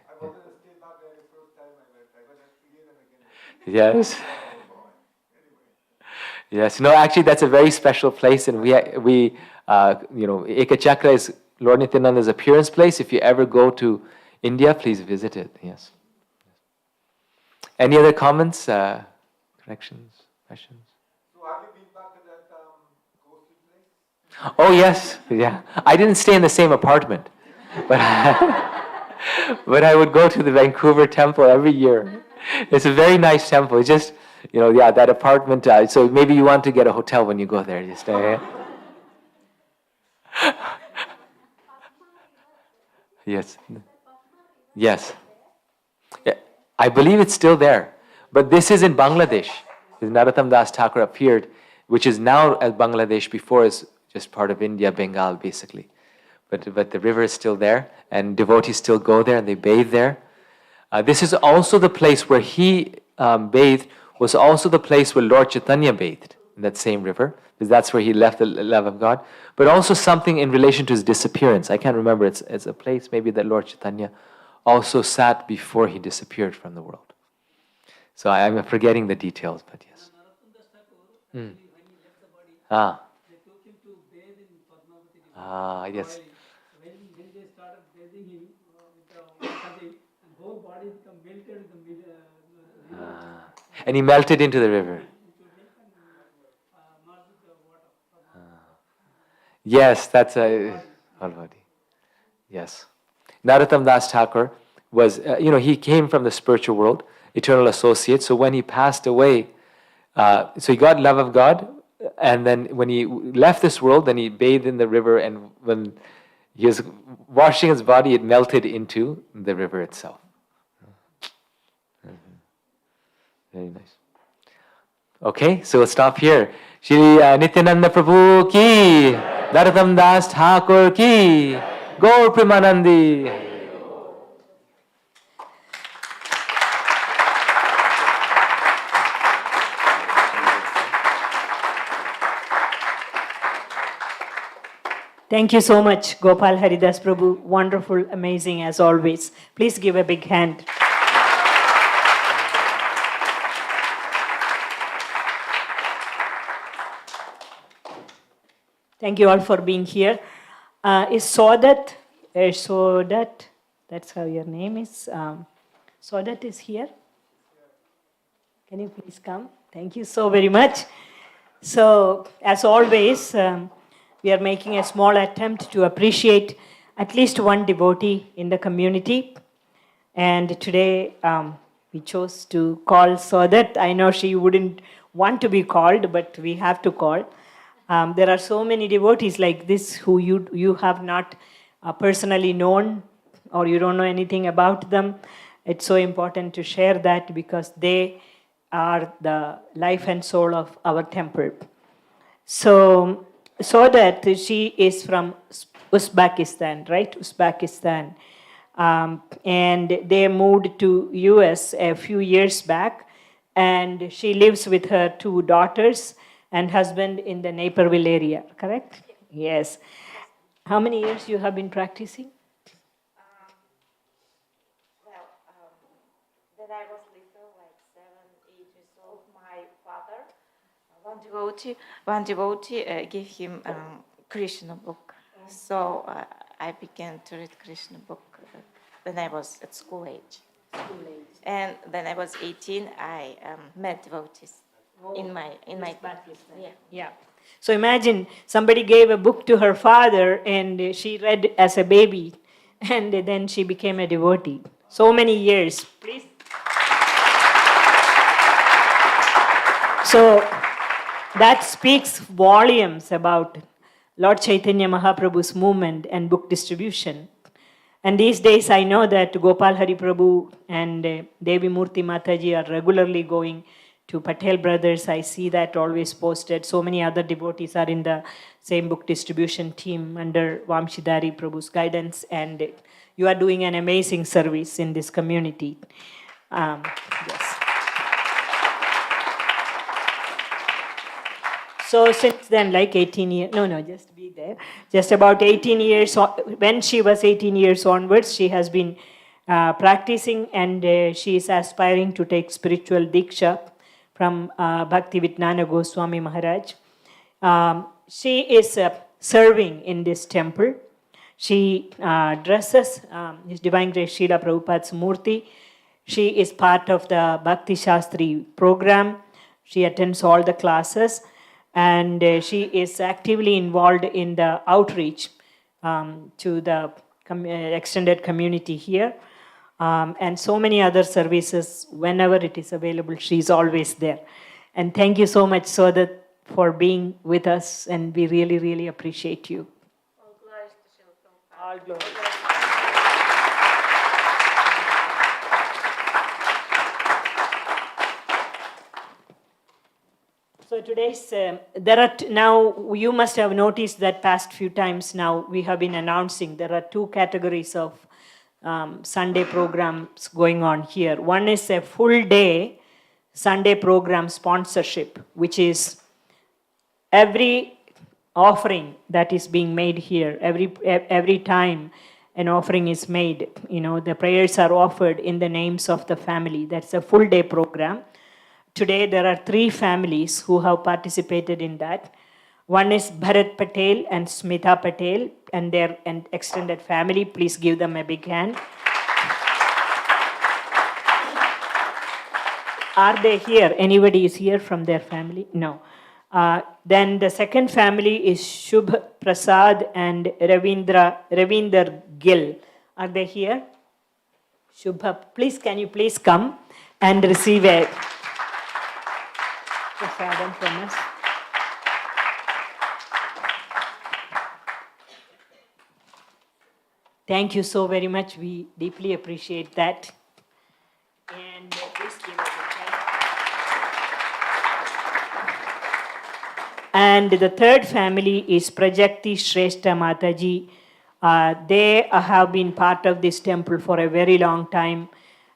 Yes. Yes. No, actually, that's a very special place, and Eka Chakra is Lord Nityananda's appearance place. If you ever go to India, please visit it. Yes. Any other comments, corrections, questions? So have you been back to that ghostly place? Oh yes, yeah. I didn't stay in the same apartment, but but I would go to the Vancouver temple every year. It's a very nice temple. It's just, that apartment. So maybe you want to get a hotel when you go there. Just yes, yes. Yeah, I believe it's still there, but this is in Bangladesh. Narottam Das Thakur appeared, which is now as Bangladesh. Before is just part of India, Bengal, basically. But the river is still there, and devotees still go there and they bathe there. This is also the place where he bathed, was also the place where Lord Chaitanya bathed, in that same river, because that's where he left the love of God. But also something in relation to his disappearance. I can't remember, it's a place maybe that Lord Chaitanya also sat before he disappeared from the world. So I'm forgetting the details, but yes. When he left the body, they took him to bathe in Padmavati river. Yes. When they started bathing him with the Kadi, the whole body melted in the river. And he melted into the river. Yes, that's a Alvadi. Yes. Narottam Das Thakur was, he came from the spiritual world, eternal associate. So when he passed away, so he got love of God, and then when he left this world, then he bathed in the river, and when he was washing his body, it melted into the river itself. Very nice. Okay, so we'll stop here. Shri Nityananda Prabhu ki, Narottam Das Thakur ki, Gaur Premanandi. Thank you so much, Gopal Haridas Prabhu. Wonderful, amazing as always. Please give a big hand. Thank you all for being here. Is Sodat, that's how your name is. Sodat is here. Can you please come? Thank you so very much. So, as always, we are making a small attempt to appreciate at least one devotee in the community. And today we chose to call Sodat. I know she wouldn't want to be called, but we have to call. There are so many devotees like this who you have not personally known, or you don't know anything about them. It's so important to share that because they are the life and soul of our temple. So that she is from Uzbekistan, right? Uzbekistan. And they moved to US a few years back and she lives with her 2 daughters and husband in the Naperville area, correct? Yes. How many years you have been practicing? When I was little, like 7, 8 years old, my father, one devotee gave him Krishna book. So I began to read Krishna book when I was at school age. And when I was 18, I met devotees in my yeah. Yeah. So imagine somebody gave a book to her father and she read as a baby and then she became a devotee. So many years. Please. So that speaks volumes about Lord Chaitanya Mahaprabhu's movement and book distribution. And these days I know that Gopal Hari Prabhu and Devi Murti Mataji are regularly going to Patel Brothers. I see that always posted. So many other devotees are in the same book distribution team under Vamshidhari Prabhu's guidance. And you are doing an amazing service in this community. Yes. So since then, like 18 years, just be there. Just about 18 years, when she was 18 years onwards, she has been practicing and she is aspiring to take spiritual diksha from Bhaktivedanta Goswami Maharaj. She is serving in this temple. She dresses His Divine Grace Srila Prabhupada's Murti. She is part of the Bhakti Shastri program. She attends all the classes. And she is actively involved in the outreach to the extended community here. And so many other services, whenever it is available, she is always there. And thank you so much, Sodat, for being with us, and we really, really appreciate you. All glories to Srila Prabhupada. All glory. So today's, now you must have noticed that past few times now we have been announcing there are 2 categories of Sunday programs going on here. One is a full day Sunday program sponsorship, which is every offering that is being made here, every time an offering is made, the prayers are offered in the names of the family. That's a full day program. Today there are 3 families who have participated in that. One is Bharat Patel and Smita Patel and their extended family. Please give them a big hand. Are they here? Anybody is here from their family? No. Then the second family is Shubh Prasad and Ravinder Gill. Are they here? Shubha, please, can you please come and receive a prasadam from us? Thank you so very much. We deeply appreciate that. And please give us a hand. And the third family is Prajakti Shrestha Mataji. They have been part of this temple for a very long time,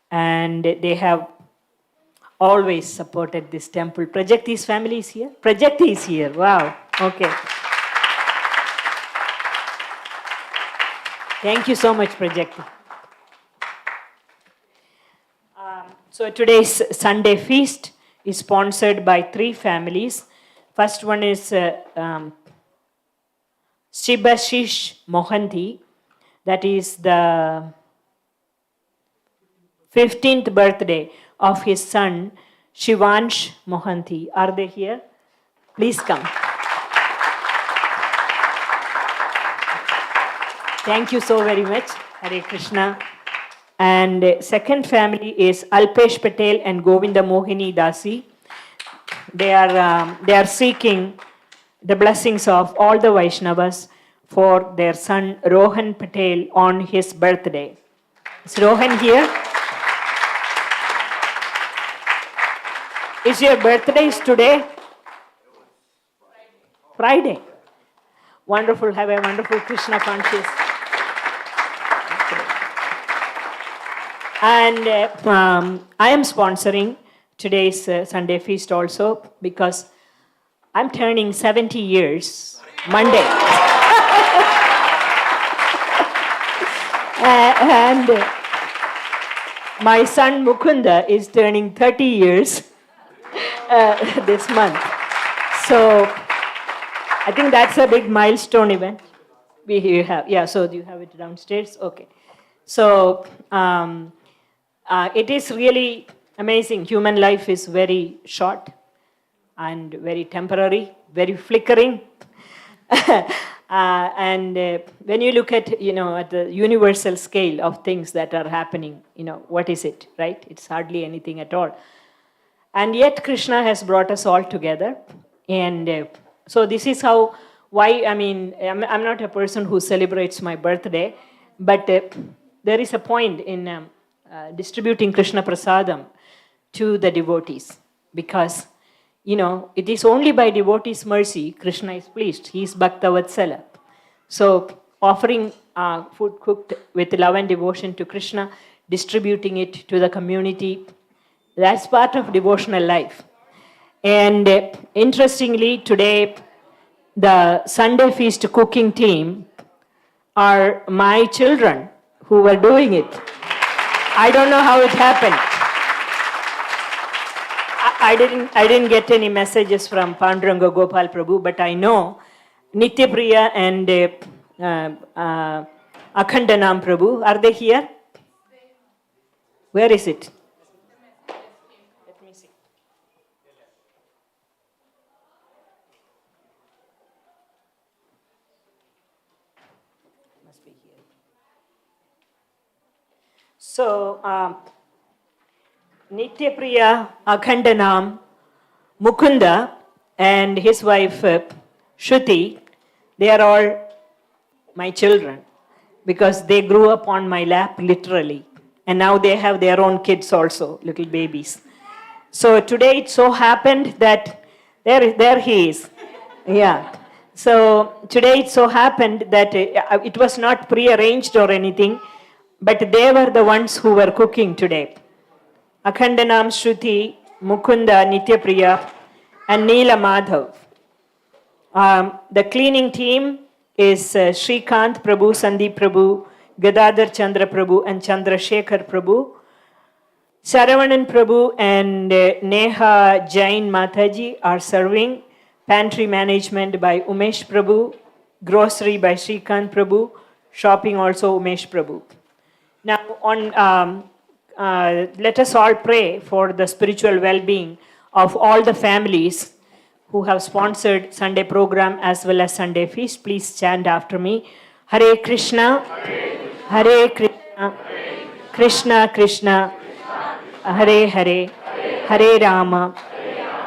and they have always supported this temple. Prajakti's family is here? Prajakti is here. Wow. Okay. Thank you so much, Prajakti. So today's Sunday feast is sponsored by 3 families. First one is Shibashish Mohanty. That is the 15th birthday of his son, Shivansh Mohanty. Are they here? Please come. Thank you so very much. Hare Krishna. And second family is Alpesh Patel and Govinda Mohini Dasi. They are seeking the blessings of all the Vaishnavas for their son Rohan Patel on his birthday. Is Rohan here? Is your birthday is today? Friday. Wonderful. Have a wonderful Krishna conscious. And I am sponsoring today's Sunday feast also, because I'm turning 70 years Monday. And my son Mukunda is turning 30 years this month. So I think that's a big milestone event. We have, yeah, so do you have it downstairs? Okay. So it is really amazing. Human life is very short and very temporary, very flickering. When you look at, at the universal scale of things that are happening, what is it, right? It's hardly anything at all. And yet Krishna has brought us all together. And so this is I'm not a person who celebrates my birthday, but there is a point in distributing Krishna Prasadam to the devotees, because it is only by devotees' mercy Krishna is pleased. He is Bhakta Vatsala. So offering food cooked with love and devotion to Krishna, distributing it to the community, that's part of devotional life. And interestingly, today, the Sunday feast cooking team are my children who were doing it. I don't know how it happened. I didn't get any messages from Panduranga Gopal Prabhu, but I know Nitya Priya and Akhandanam Prabhu, are they here? Where is it? Let me see. Must be here. So, Nitya Priya, Akhandanam, Mukunda, and his wife Shruti, they are all my children, because they grew up on my lap literally. And now they have their own kids also, little babies. So today it so happened that, there he is. Yeah. So today it so happened that it was not pre-arranged or anything, but they were the ones who were cooking today. Akhandanam, Shruti, Mukunda, Nityapriya, and Neela Madhav. The cleaning team is Srikant Prabhu, Sandeep Prabhu, Gadadhar Chandra Prabhu, and Chandra Shekhar Prabhu. Saravanan Prabhu and Neha Jain Mataji are serving. Pantry management by Umesh Prabhu. Grocery by Srikant Prabhu. Shopping also Umesh Prabhu. Now, let us all pray for the spiritual well-being of all the families who have sponsored Sunday program as well as Sunday feast. Please chant after me. Hare Krishna, Hare Krishna, Krishna Krishna, Hare Hare, Hare Rama,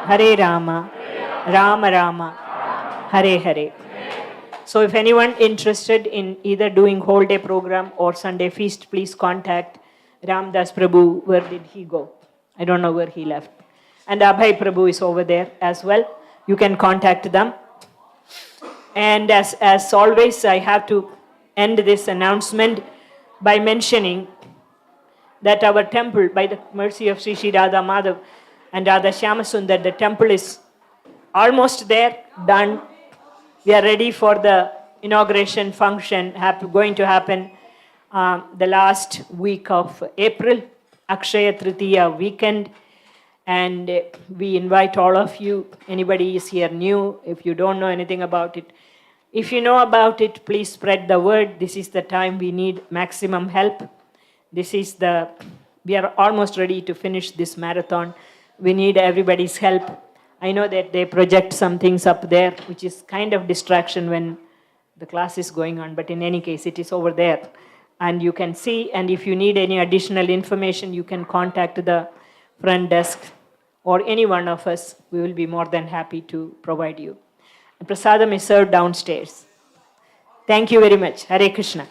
Hare Rama, Rama Rama, Hare Hare. So if anyone interested in either doing whole day program or Sunday feast, please contact Ramdas Prabhu. Where did he go? I don't know where he left. And Abhay Prabhu is over there as well. You can contact them. And as always, I have to end this announcement by mentioning that our temple, by the mercy of Sri Sri Radha Madhav and Radha Shyamasundar, the temple is almost there, done. We are ready for the inauguration function going to happen the last week of April, Akshaya Tritiya weekend. And we invite all of you, anybody is here new, if you don't know anything about it. If you know about it, please spread the word. This is the time we need maximum help. We are almost ready to finish this marathon. We need everybody's help. I know that they project some things up there, which is kind of distraction when the class is going on, but in any case, it is over there. And you can see, and if you need any additional information, you can contact the front desk or any one of us. We will be more than happy to provide you. And prasadam is served downstairs. Thank you very much. Hare Krishna.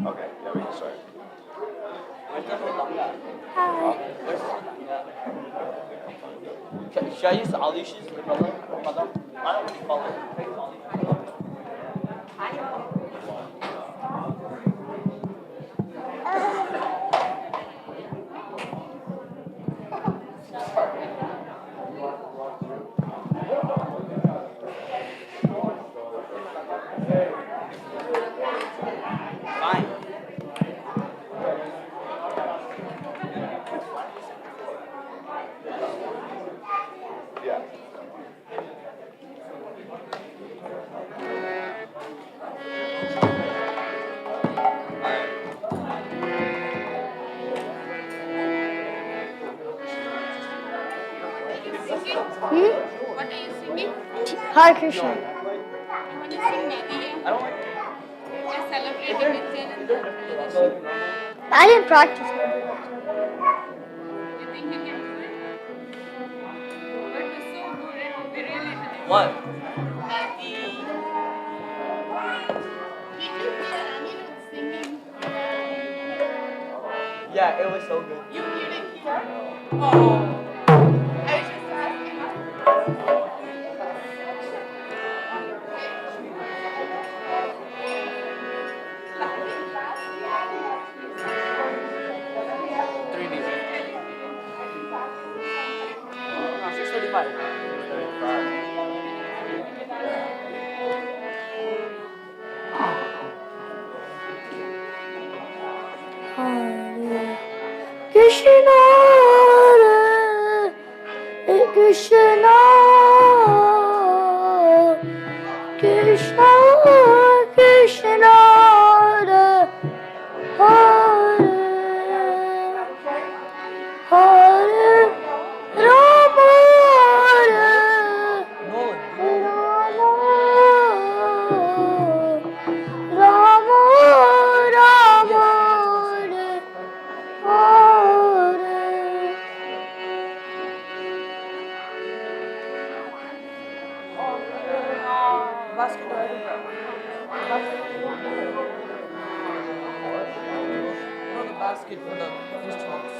Okay, yeah, we can start. Should I use Alish's color? I don't really follow. Fine. Yeah. What are you singing? Hare Krishna. You want to sing Nadiya? I don't like. You're celebrating Nityananda. I didn't practice. You think you can do it? But it was so good. It would be really nice. What? Nadi. Did you hear anyone singing? Yeah, it was so good. You didn't hear? Oh. I was just asking. Krishna, Krishna, Krishna, Hare Hare Rama, Rama, Rama, Hare No, the basket for the instruments.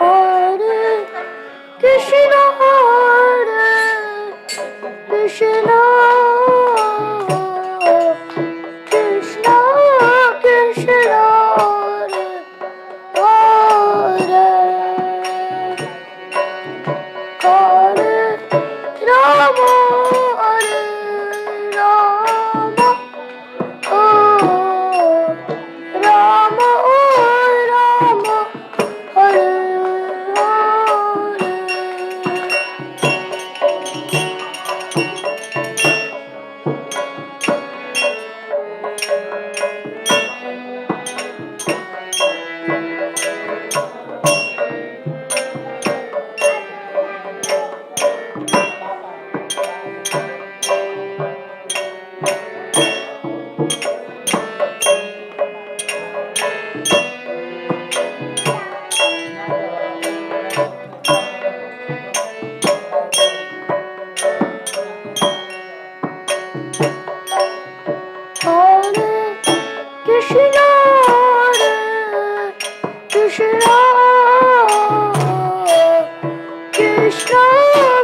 Hare Krishna, Hare Krishna, Krishna, Krishna, Hare Hare Rama, Hare Rama, oh Rama, Hare Hare Krishna, Hare Krishna, Krishna,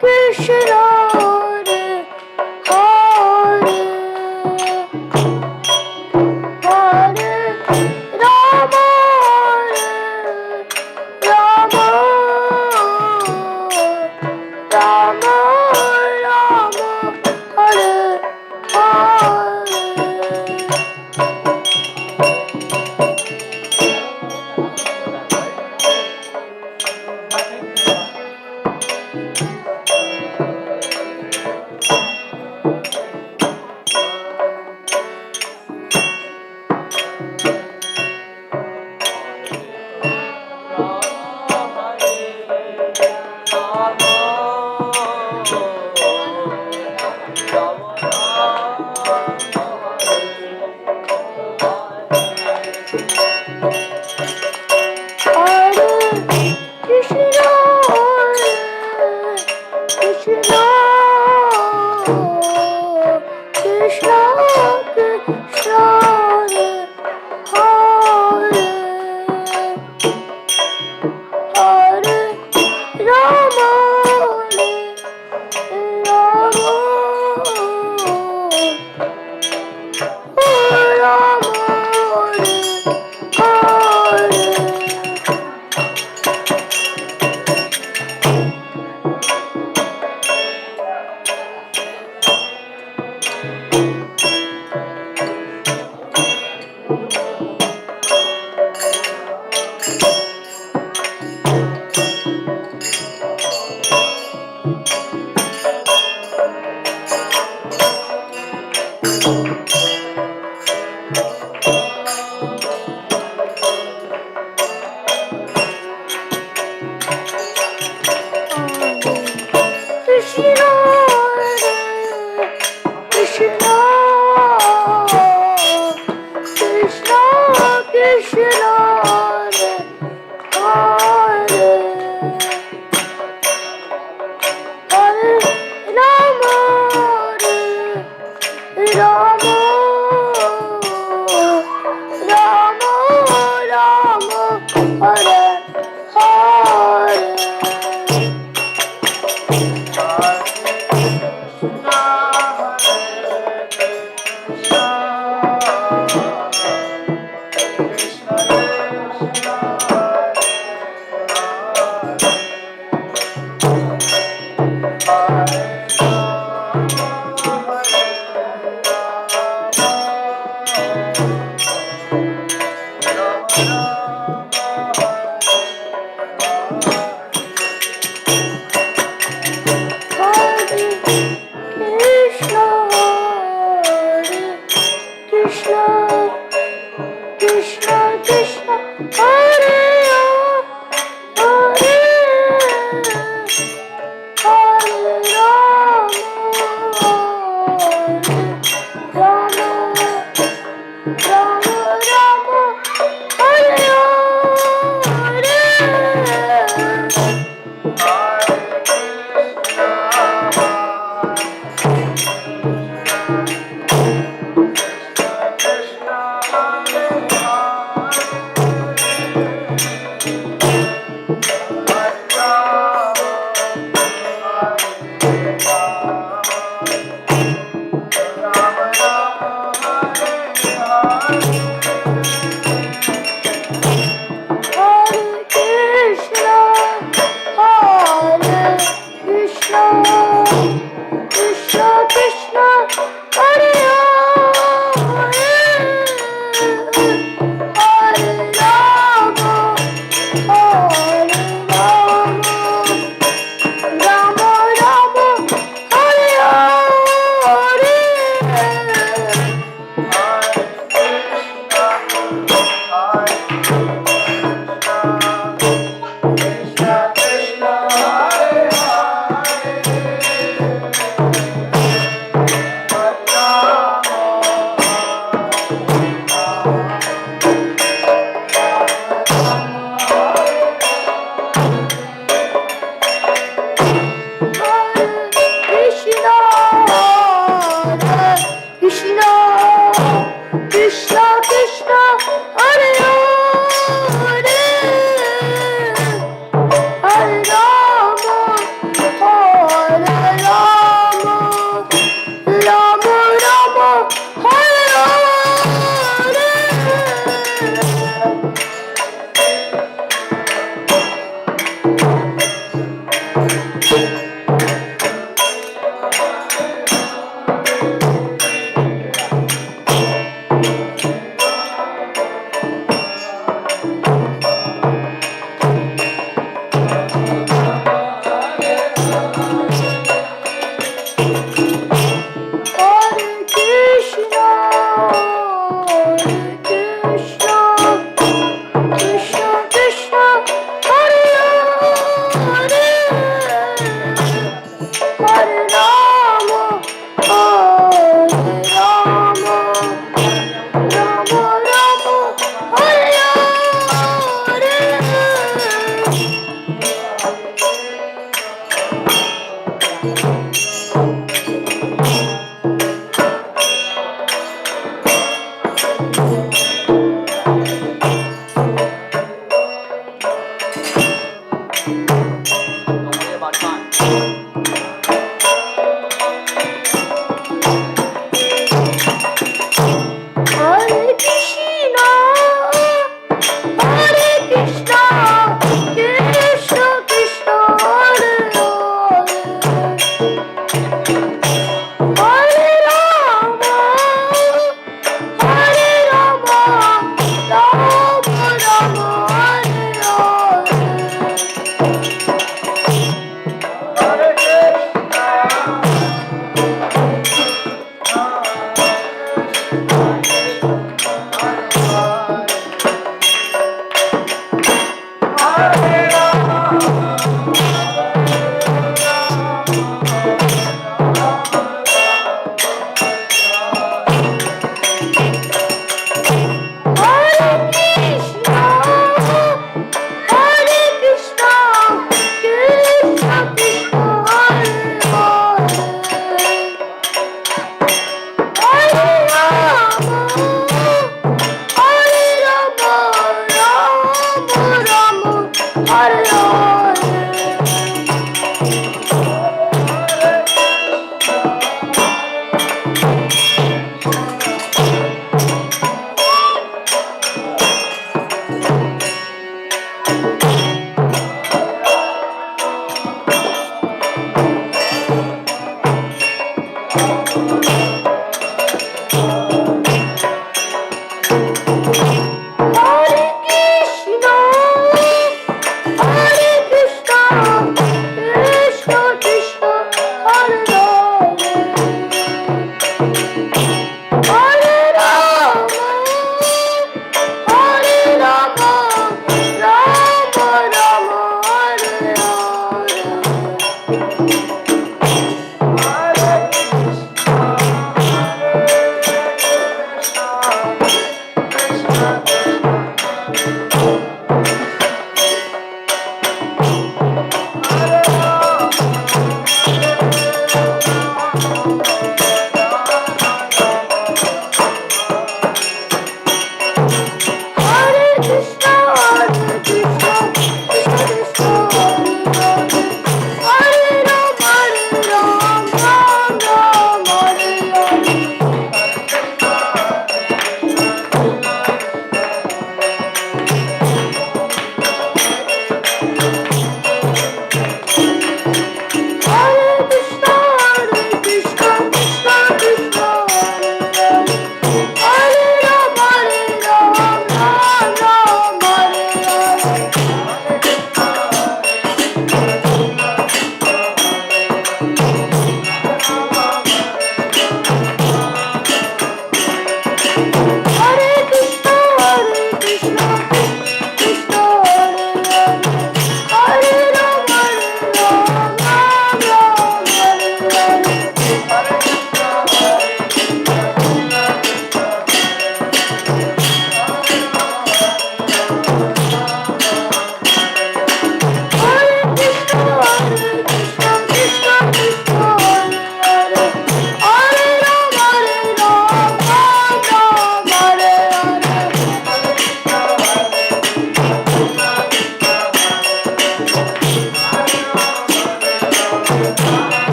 Krishna, Hare Hare Rama, Rama, Rama, Hare Hare. Hare Krishna, Hare Krishna, Krishna, Krishna, Hare Hare Rama, Rama, Rama, Hare Krishna, Krishna, Krishna, Krishna, Hare Hare Rama, Rama, Rama, Rama, Hare Hare.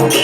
Hare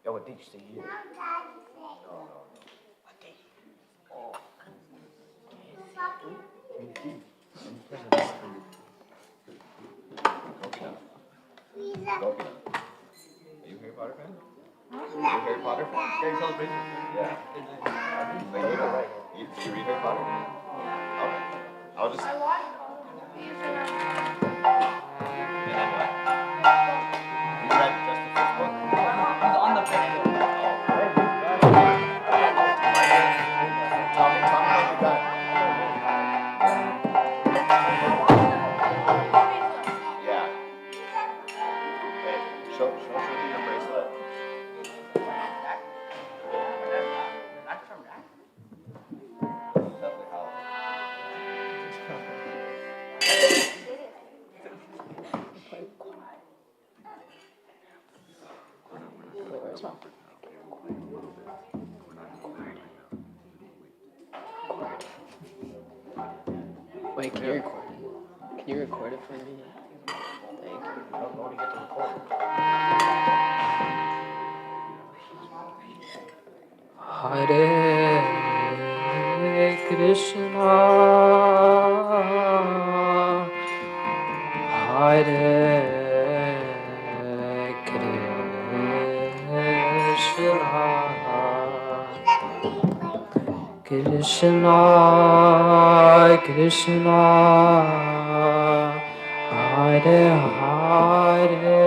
Yeah, what did you say? You? Are you a Harry Potter fan? Are you a Harry Potter fan? Harry Celebration? Yeah. Like, do you read Harry Potter? Okay. I'll just. And then what? You read just the first book? He's on the video. Tell me what you got. Yeah. Hey, show me your bracelet. Definitely how. Wait, can you record it? Can you record it for me? Thank you. I don't know when you get to record. Hare Krishna, Hare Krishna, Krishna Krishna Hare Hare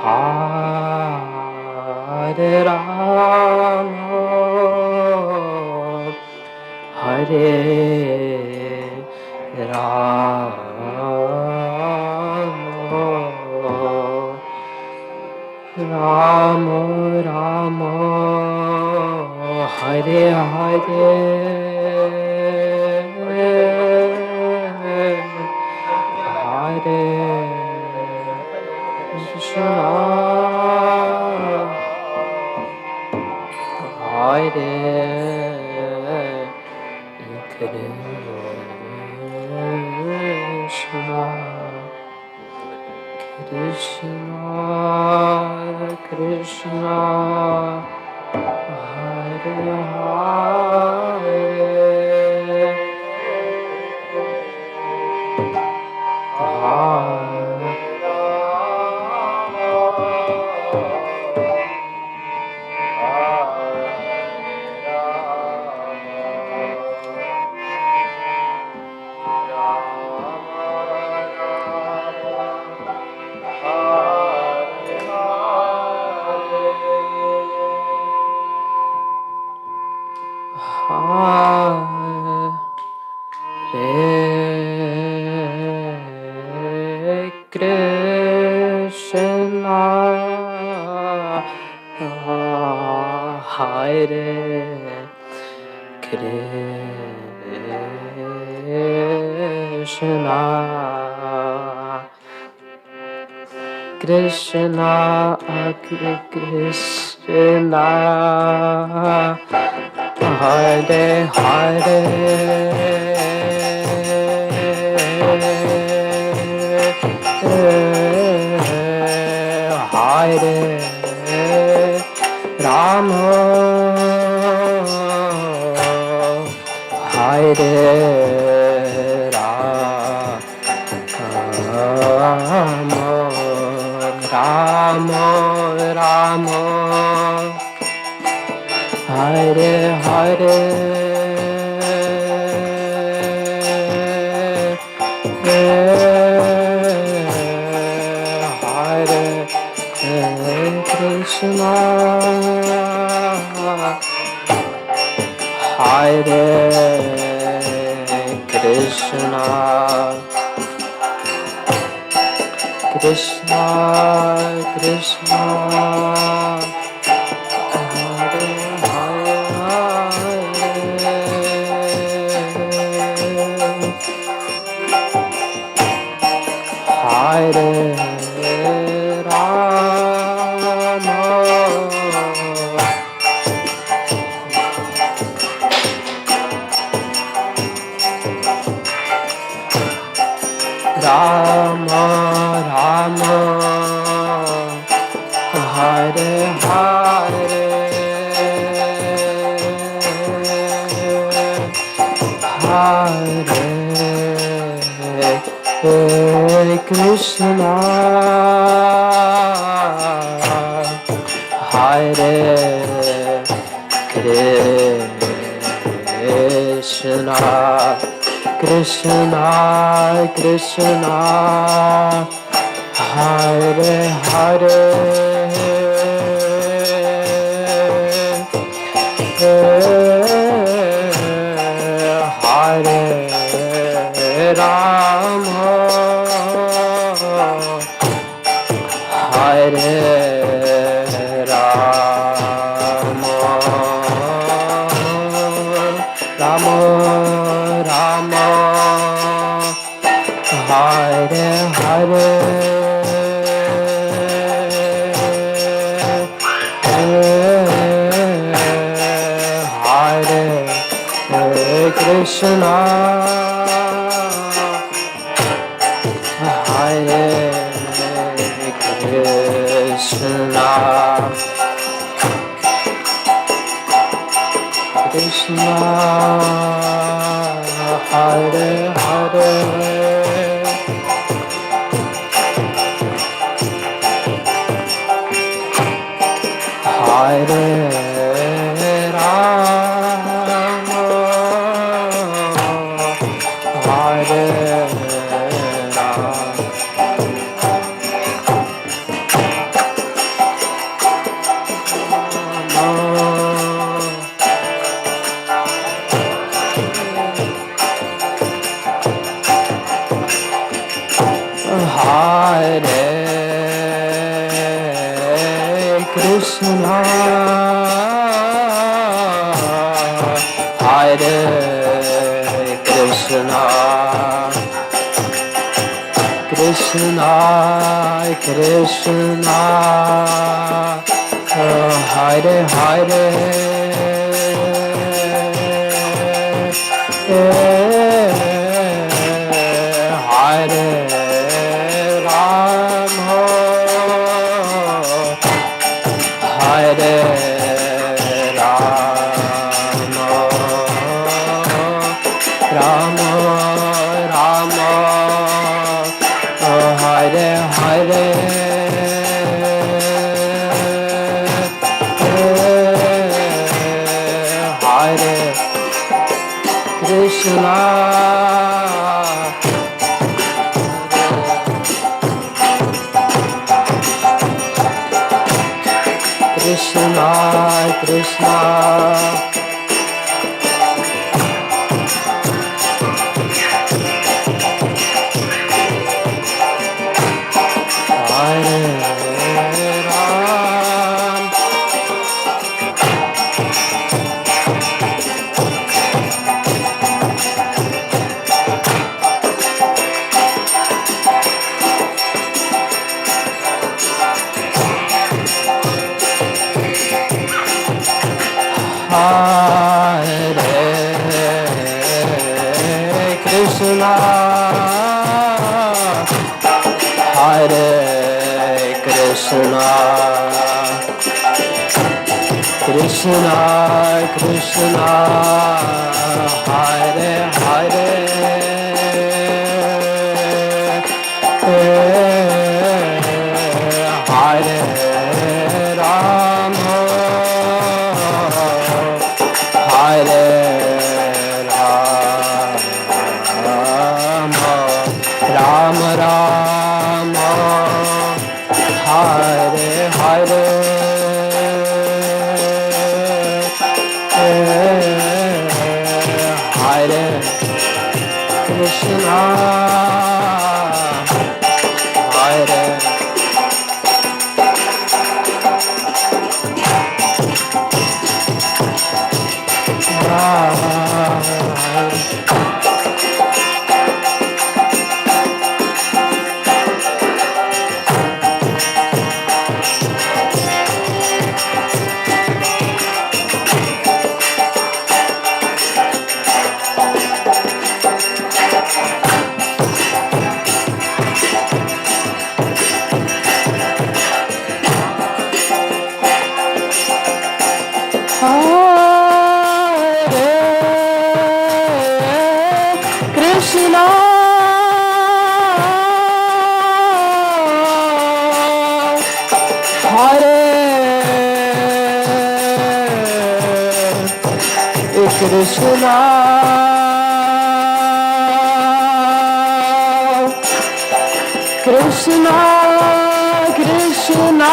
Hare Rama Hare Rama Rama Rama Hare Hare Hare Krishna Hare Krishna Krishna Krishna Hare Hare Hare Krishna Hare Krishna Krishna Krishna Hare Hare Hare Rama Hare Rama Rama Rama Hare Hare Hare Krishna Hare Krishna Krishna Krishna Hare Hare Rama Rama Rama Hare Hare Hare Krishna Hare Krishna Krishna Krishna Hare Hare Hare Rama Hare Rama Rama Rama Hare Hare Hare Krishna Hare Krishna Krishna Hare Hare Krishna, Hare Krishna, Krishna Krishna, Hare Hare, Hare Rama, Hare Rama, Rama Rama, Hare Hare, Hare Krishna, Krishna Krishna, Hare Ram, Hare Krishna, Hare Krishna, Krishna Krishna, Hare Hare, Hare Rama, Hare Rama, Rama Rama, Hare Hare, Hare Krishna, Hare Krishna, Hare Krishna, Krishna Krishna,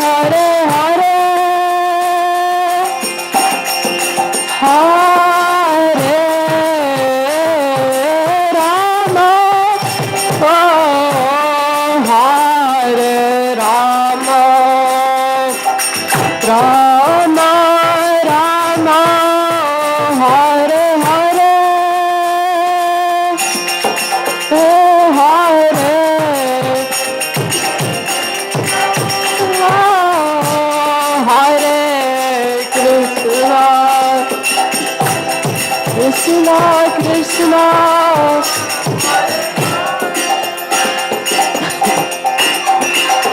Hare Hare, Hare Rama, Hare Rama, Rama Rama, Hare Hare, Hare Hare Krishna, Krishna Krishna,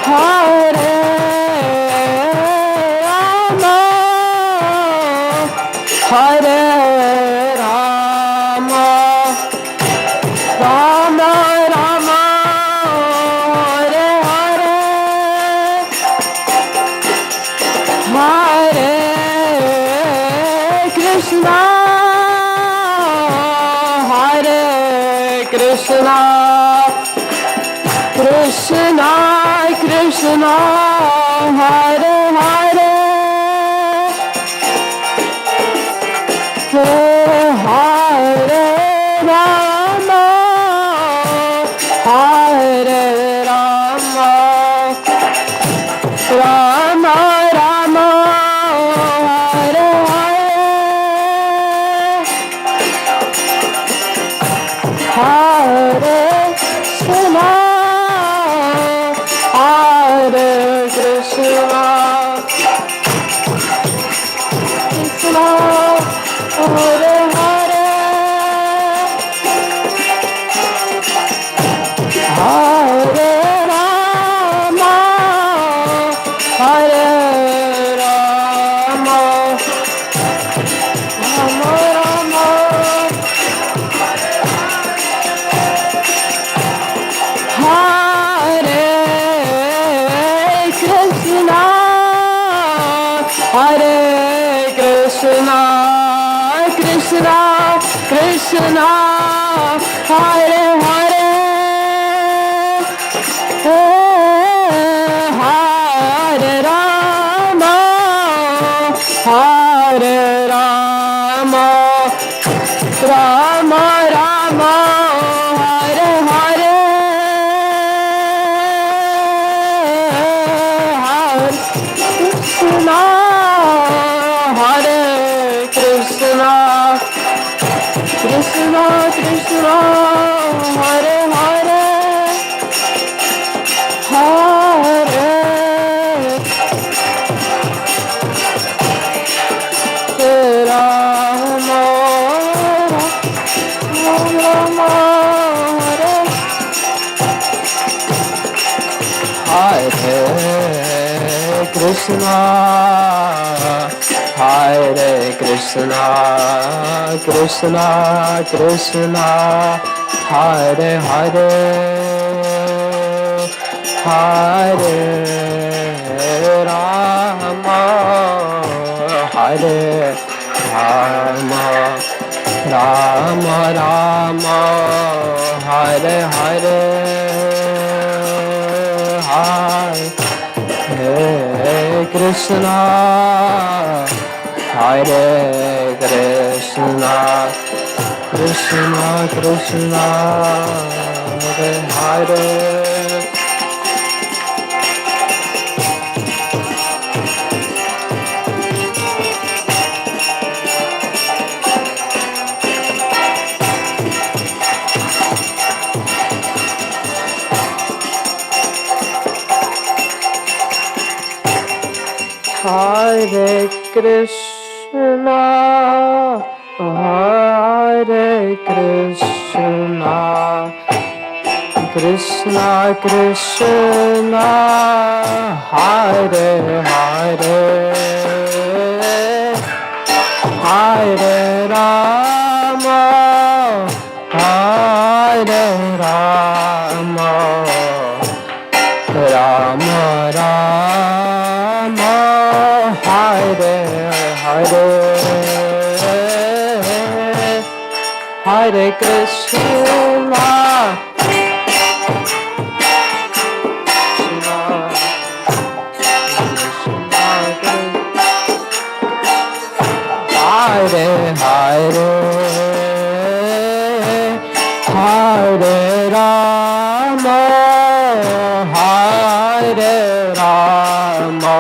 Hare Rama, Hare Rama, Rama Rama, Hare Hare, Hare Krishna, Hare Krishna, Krishna Krishna, Hare Hare, Hare Rama, Hare Rama, Krishna, Krishna, Krishna, Hare Hare, Hare Rama, Hare Rama, Rama Rama, Hare Hare, Hare Krishna, Hare Krishna, Krishna Krishna, Hare Hare, Hare Rama, Rama, Hare Krishna, Hare Krishna, Krishna Krishna, Hare Hare, Hare Rama, Hare Rama, Rama Rama, Hare Hare, Hare Krishna, Hare Krishna, Krishna Krishna, Hare Hare. Hare Krishna, Hare Krishna, Krishna Krishna, Hare Hare, Hare Rama, Hare Rama, Rama Rama, Hare Hare, Hare Krishna, Hare Hare, Hare Rama, Hare Rama,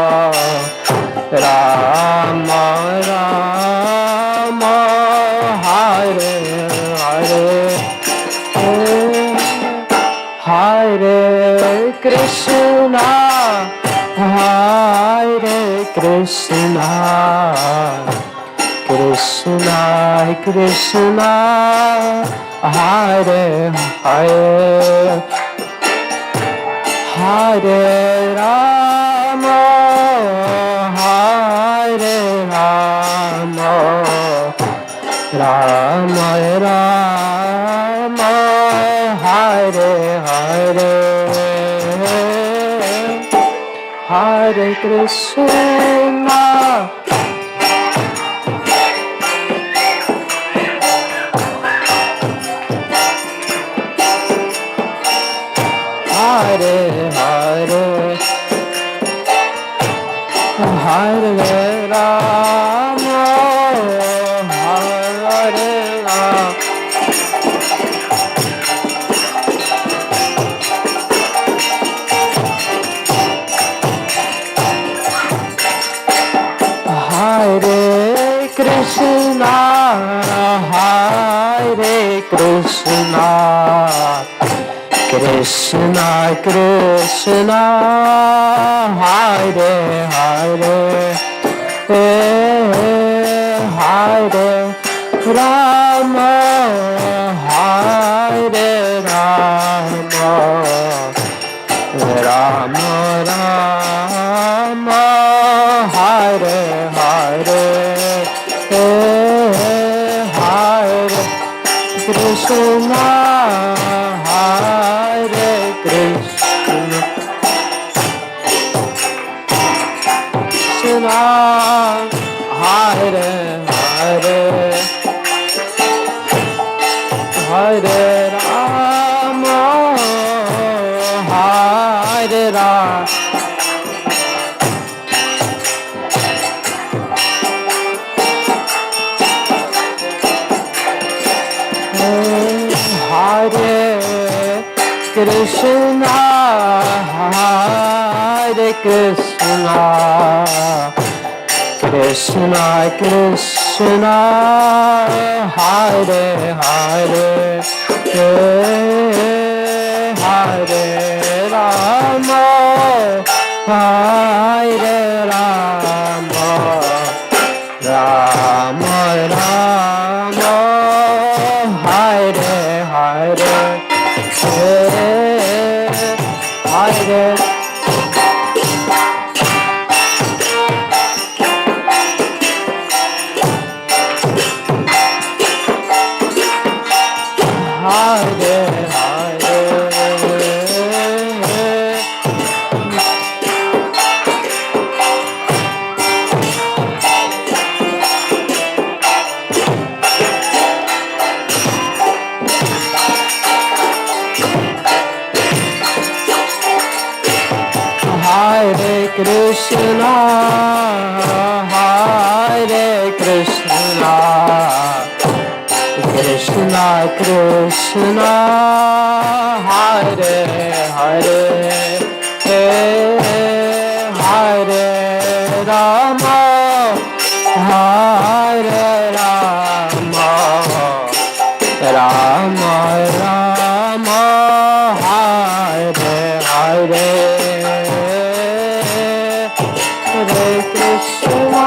Rama Rama, Hare Hare, Hare Krishna, Hare Krishna, Krishna Krishna, Hare Hare, Hare Rama, Hare Rama, Rama Rama, Hare Hare, Hare Krishna, Hare Hare, Hare Rama, Hare Rama, Hare Krishna, Hare Krishna, Krishna Krishna, Hare Hare, Hare Rama, Hare Rama, Rama Rama, Hare Hare, Hare Krishna, Hare Krishna, Krishna Hare Hare Ram. Hare Krishna, Hare Krishna, Krishna Krishna, Hare Hare, Hare Rama, Hare Rama, Rama Rama, Hare Hare, Hare. Hare Krishna, Hare Krishna, Krishna Krishna, Hare Hare, Hare Rama, Hare Rama, Rama Rama, Hare Hare. Hare Krishna,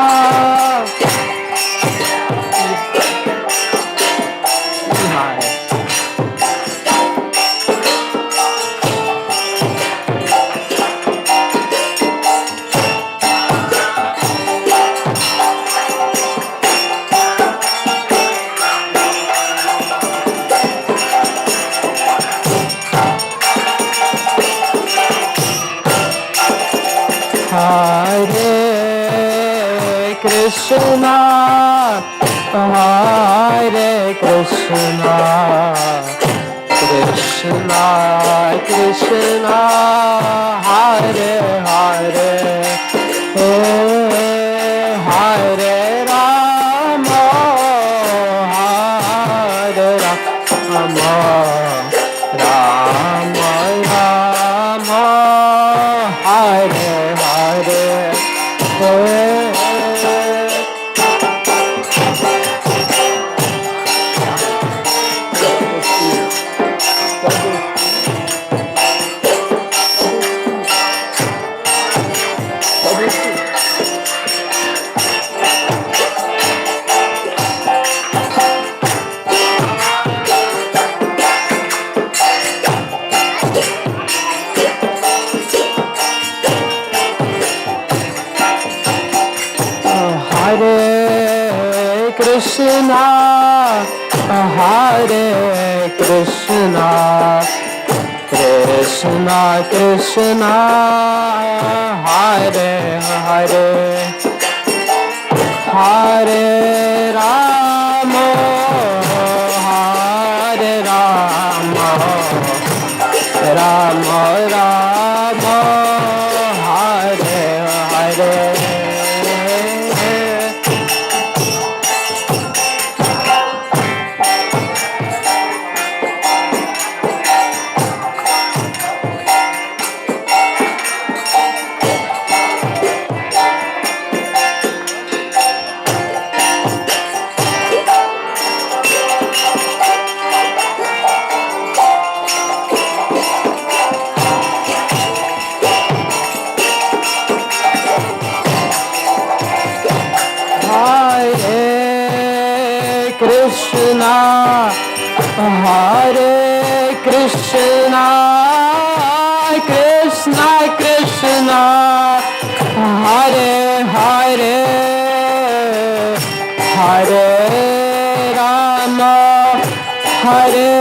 Hare Krishna, Hare Krishna, Krishna Krishna, Hare Hare, Hare Rama, Hare Rama, Rama Rama, Hare Hare. Hare Krishna, Hare Krishna, Krishna Krishna, Hare Hare, Hare Rama, Hare Rama, Rama Rama, Hare Hare. Krishna, Hare Krishna, Krishna Krishna, Hare Hare, Hare Rama, Hare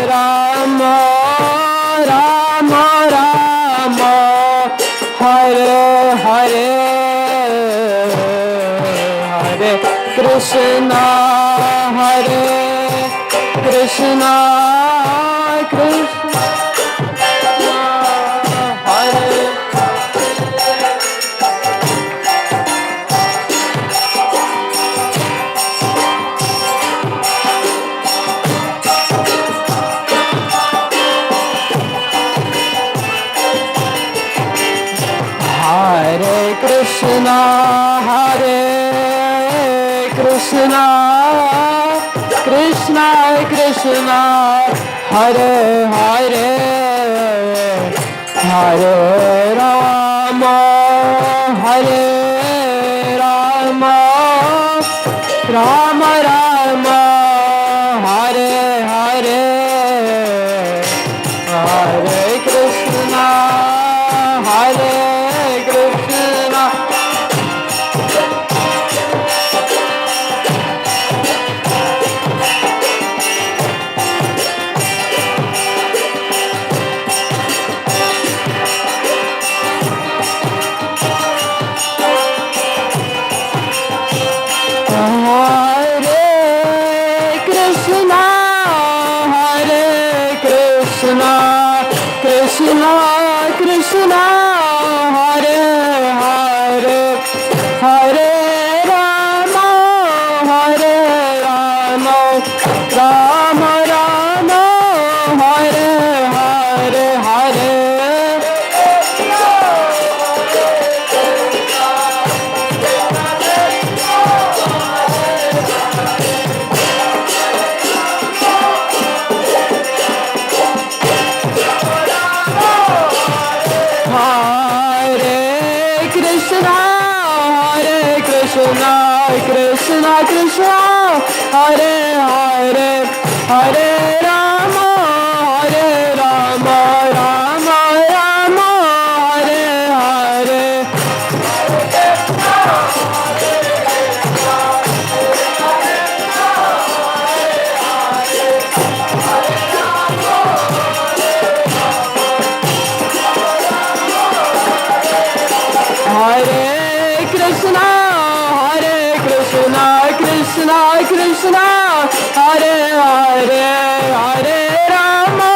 Rama, Rama Rama, Hare Hare, Hare Krishna, Hare Krishna, Krishna Krishna, Hare Krishna, Krishna Krishna, Hare Hare, Hare Rama, Hare Rama, Rama Rama, Hare Hare, Hare Krishna, Hare Krishna. Hare Krishna, Hare Krishna, Krishna Krishna, Hare Hare, Hare Rama, Hare Rama, Rama Rama, Hare Hare, Hare Hare Krishna, Hare Krishna, Krishna Krishna, Hare Hare, Hare Rama, Hare Rama, Rama Rama, Hare Hare. Hare Krishna, Hare Krishna, Krishna Krishna, Hare Hare, Hare Rama,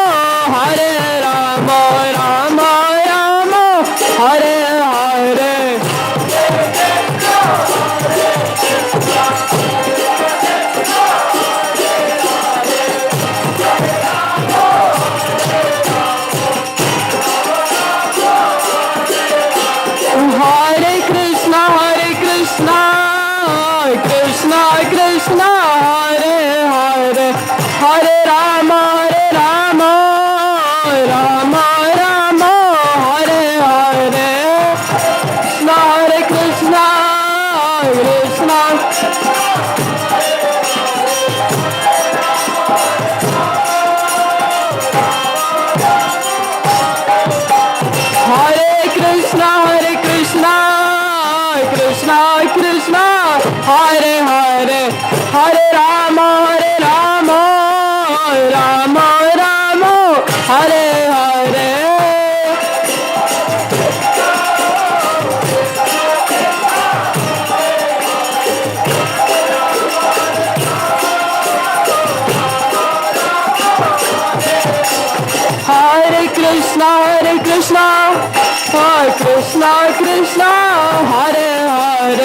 Hare Rama, Rama Rama, Hare Hare. Hare Krishna, Krishna Krishna, Hare Hare, Hare Rama, Rama Rama, Hare Hare, Krishna, Krishna. Hare Krishna, Krishna Krishna, Hare Hare, Hare Rama, Rama Rama, Hare Hare. Hare Krishna, Krishna Krishna, Hare Hare,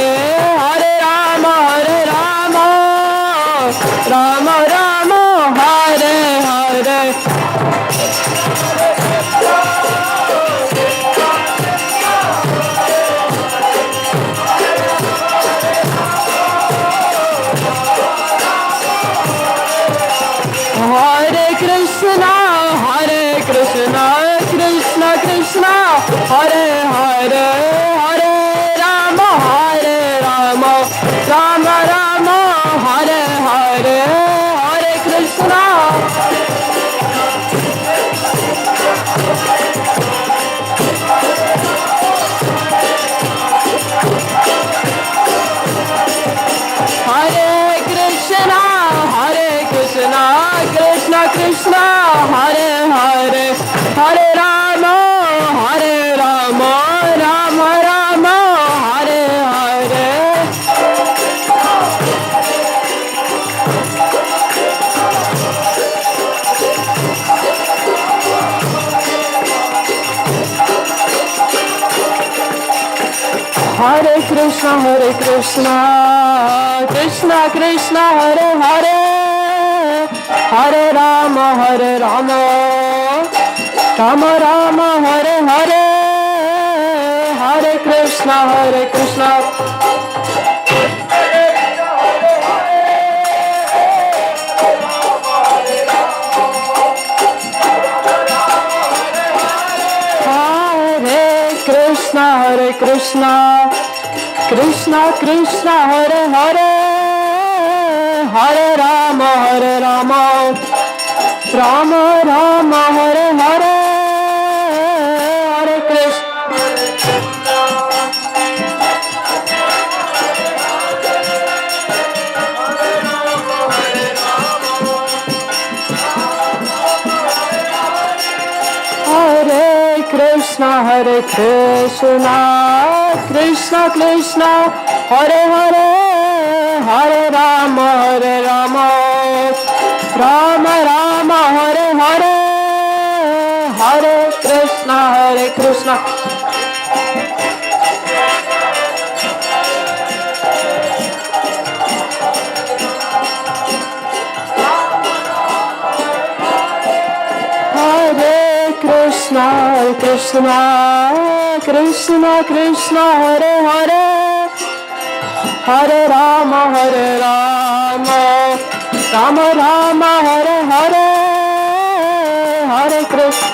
Hare Rama, Rama Rama, Hare Hare. Hare Krishna, Krishna Krishna, Hare Hare, Hare Rama, Rama Rama, Hare Hare, Hare Krishna. Hare Krishna, Krishna Krishna, Hare Hare, Hare Rama, Rama Rama, Hare Hare. Hare Krishna, Krishna Krishna, Hare Hare, Hare Rama, Rama Rama, Hare Hare, Hare Krishna. Krishna, Hare Krishna. Hare Krishna, Hare Krishna, Krishna Krishna, Hare Hare, Hare Rama, Rama Rama, Hare Hare, Hare Krishna. Hare Krishna, Hare Krishna, Krishna Krishna, Hare Hare, Hare Rama, Rama Rama, Hare Hare, Hare Krishna, Hare Krishna. Hare Krishna, Krishna, Krishna Krishna, Hare Hare, Hare Rama, Rama Rama, Hare Hare, Hare Krishna.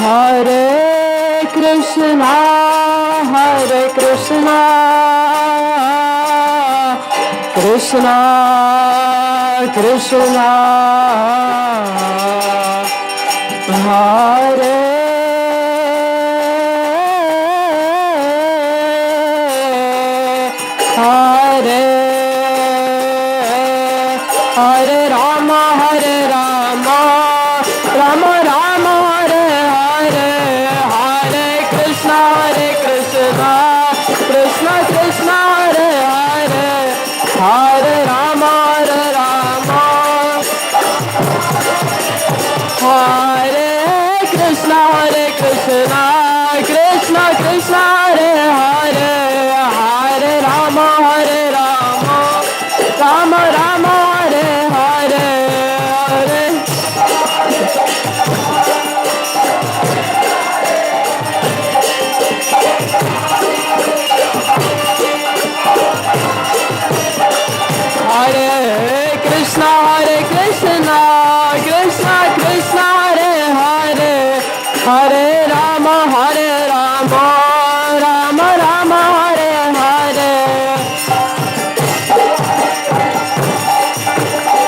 Hare Krishna, Hare Krishna, Krishna Krishna, Hare Hare, Hare Rama, Rama Rama, Hare Hare, Hare Krishna, Krishna Krishna, Hare Hare, Hare Rama, Hare Krishna, Krishna Krishna, Hare Hare, Hare Rama, Rama Rama, Hare Hare, Hare. Hare Krishna, Krishna Krishna, Hare Hare, Hare Rama,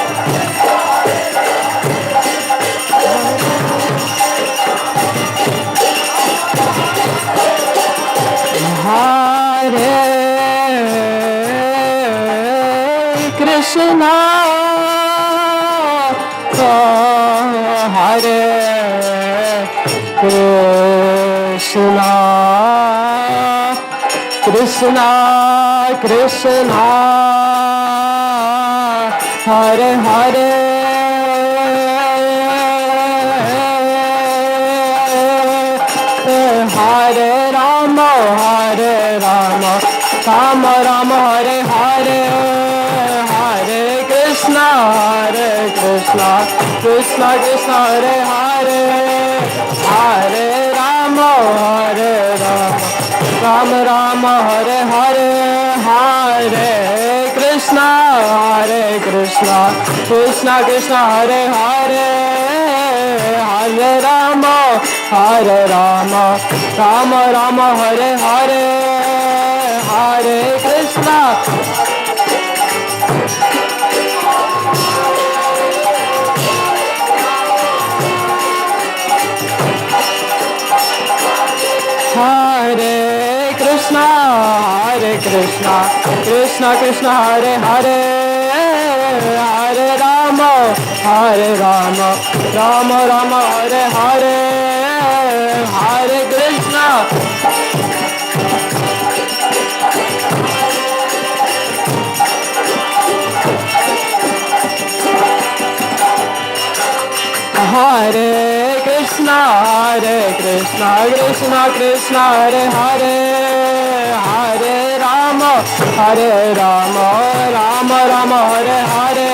Rama Rama, Hare Hare. Hare Krishna, Hare Krishna, Krishna Krishna, Hare Hare, Hare Rama, Rama Rama, Hare Hare, Hare Krishna, Krishna Krishna, Hare Hare, Hare Rama, Rama Rama, Hare Hare, Hare Krishna, Krishna Krishna, Hare Hare, Hare Rama, Rama Rama, Hare Hare, Hare Krishna. Hare Krishna, Krishna Krishna, Hare Hare, Hare Rama, Rama Rama, Hare Hare, Hare Krishna. Hare Krishna, Krishna Krishna, Hare Hare, Hare Rama, Hare Rama, Rama Rama, Hare Hare.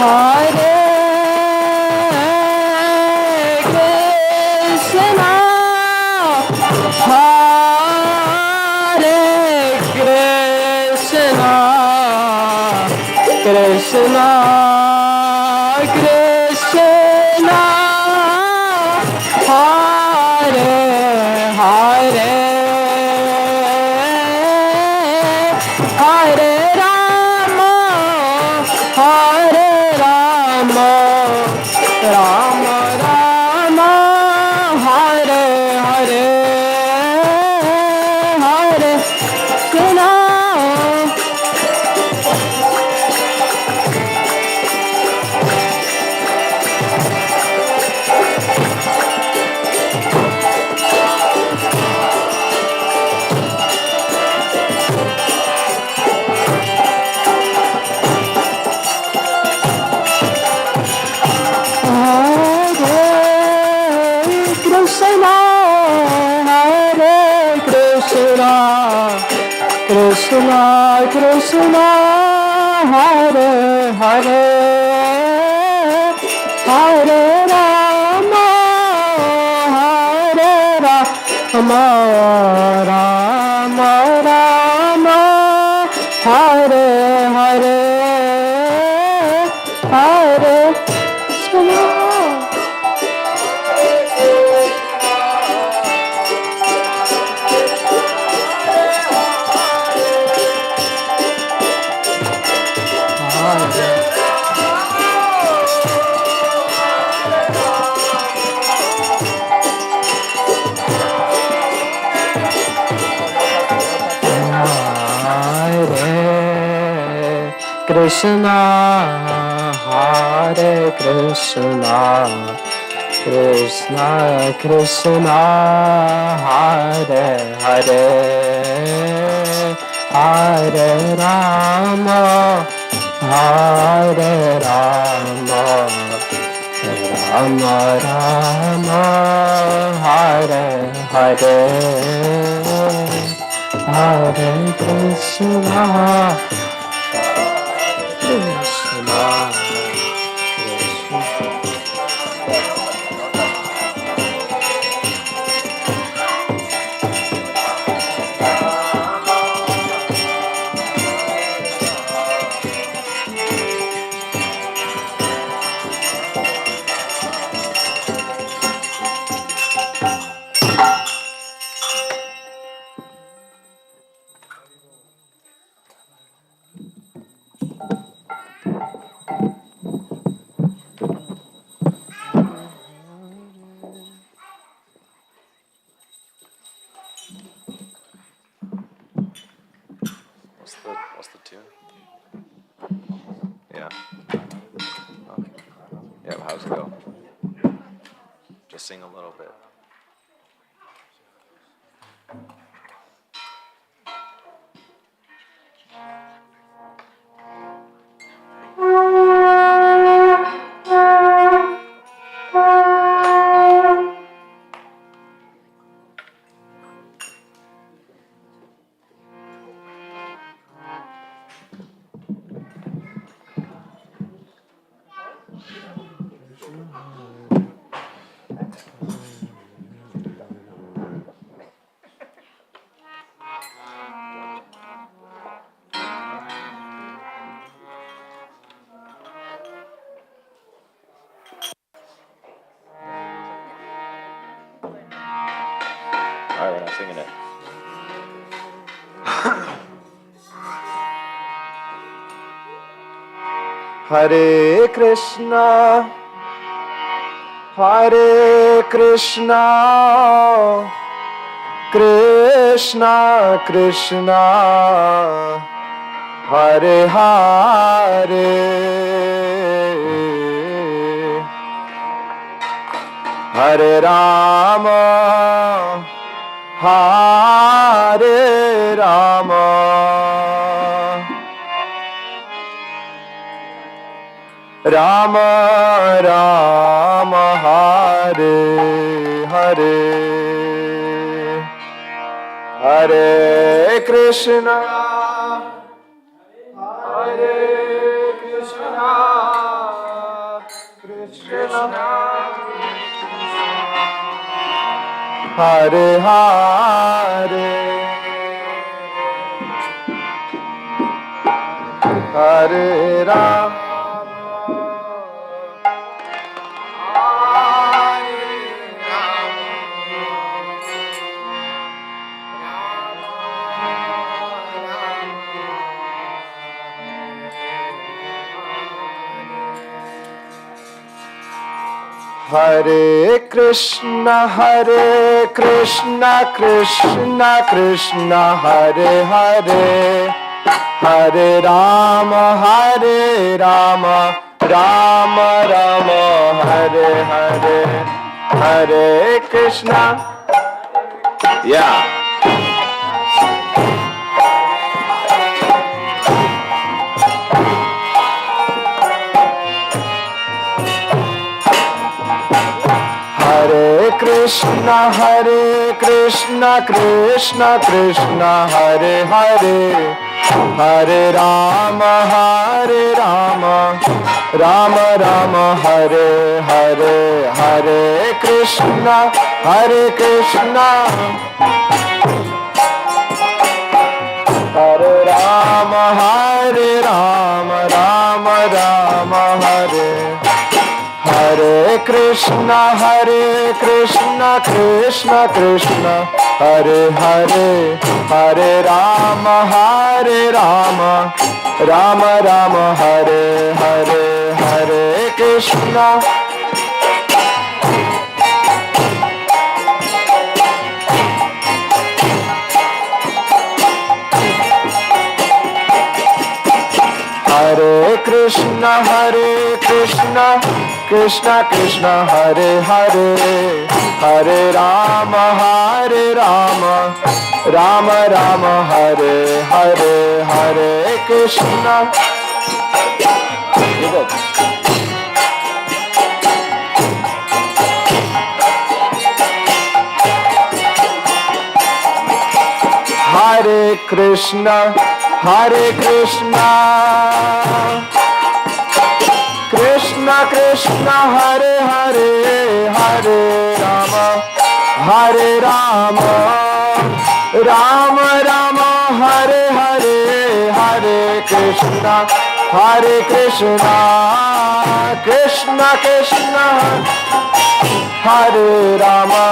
Hare Krishna, Hare Krishna, Krishna Krishna, Hare Hare, Hare Rama, Hare Rama, Rama Rama, Hare Hare, Hare Krishna. Krishna, Krishna, Hare Hare, Hare Rama, Hare Rama, Rama Rama, Hare Hare, Hare Krishna. Krishna, Hare Krishna, Krishna Krishna, Hare Hare, Hare Rama, Hare Rama, Rama Rama, Hare Hare, Hare Krishna, Krishna, What's the tune? Yeah. Okay. Yeah, but how's it go? Just sing a little bit. Alright, we're not singing it. Hare Krishna, Hare Krishna, Krishna Krishna, Hare Hare, Hare Rama, Hare Rama, Rama Rama Hare Hare Hare Krishna Hare Krishna Krishna Hare Hare Hare Ram Hare Krishna Krishna Krishna Hare Hare Hare Rama Rama Rama Hare Hare Hare Krishna. Yeah. Hare Krishna Krishna Krishna Hare Hare Hare Rama Rama Rama Hare Hare Hare Krishna Hare Rama Rama Rama Hare Hare Krishna Krishna Krishna Hare Hare Hare Rama Rama Rama Hare Hare Hare Krishna Hare Krishna Krishna Krishna Hare Hare Hare Rama Rama Rama Hare Hare Hare Krishna. Hare Krishna Krishna Krishna Hare Hare Hare Rama Rama Rama Hare Hare Hare Krishna Krishna Krishna Hare Rama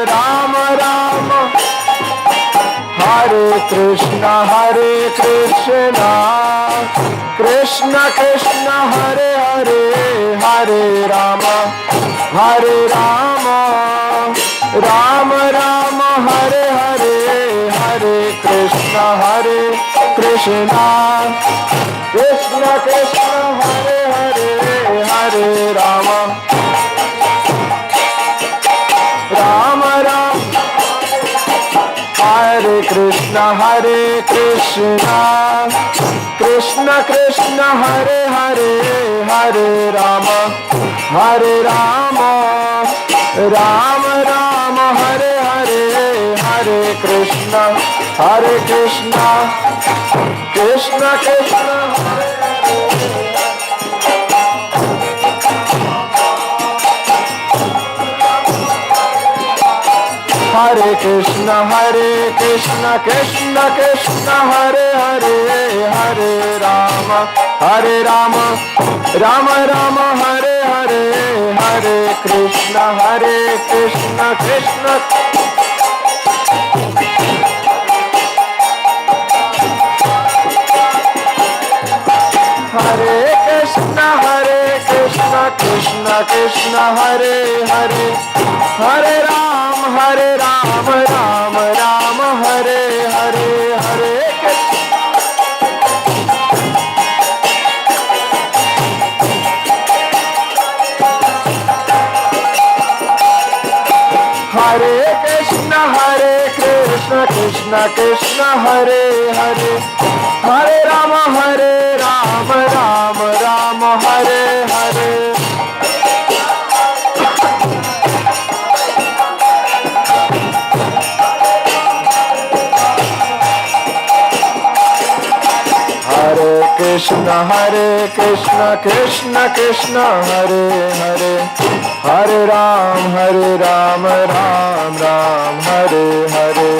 Rama Rama Hare Krishna Krishna Krishna Hare Hare Hare Rama Rama Rama Hare Hare Hare Krishna Krishna Krishna Hare Hare Hare Rama Rama Hare Krishna Krishna Krishna Hare Hare Hare Rama Rama Rama Hare Hare Hare Krishna Krishna Krishna Hare Krishna Krishna Krishna Hare Hare Hare Rama Rama Rama Hare Hare Hare Krishna Krishna Hare Krishna Krishna Krishna Hare Hare Hare Rama Rama Hare Hare Hare Hare Krishna Krishna Krishna Hare Hare Hare Rama Krishna, Krishna Krishna, Hare Hare, Hare Ram, Ram Ram, Hare Hare,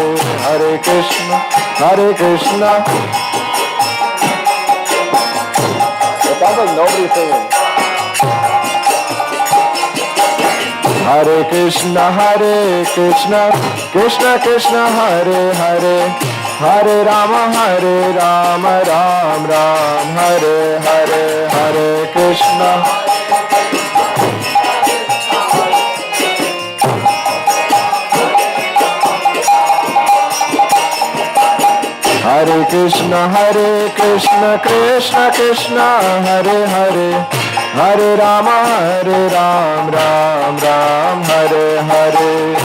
Hare Krishna, Krishna. It sounds like nobody's singing. Hare Krishna, Krishna Krishna, Hare Hare, Hare Ram, Ram Ram, Hare Hare, Hare Krishna. Hare Krishna, Krishna Krishna, Hare Hare, Hare Ram, Ram Ram, Hare Hare.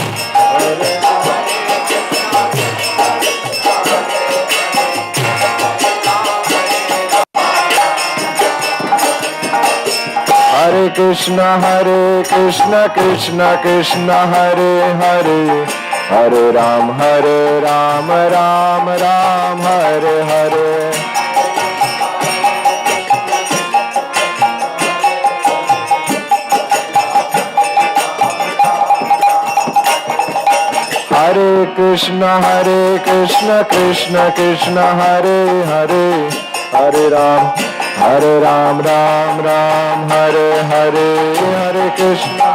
Hare Krishna, Krishna Krishna, Hare Hare, Hare Ram, Ram Ram, Hare Hare. Hare Krishna, Krishna Krishna, Hare Hare, Hare Ram, Ram Ram, Hare Hare, Hare Krishna.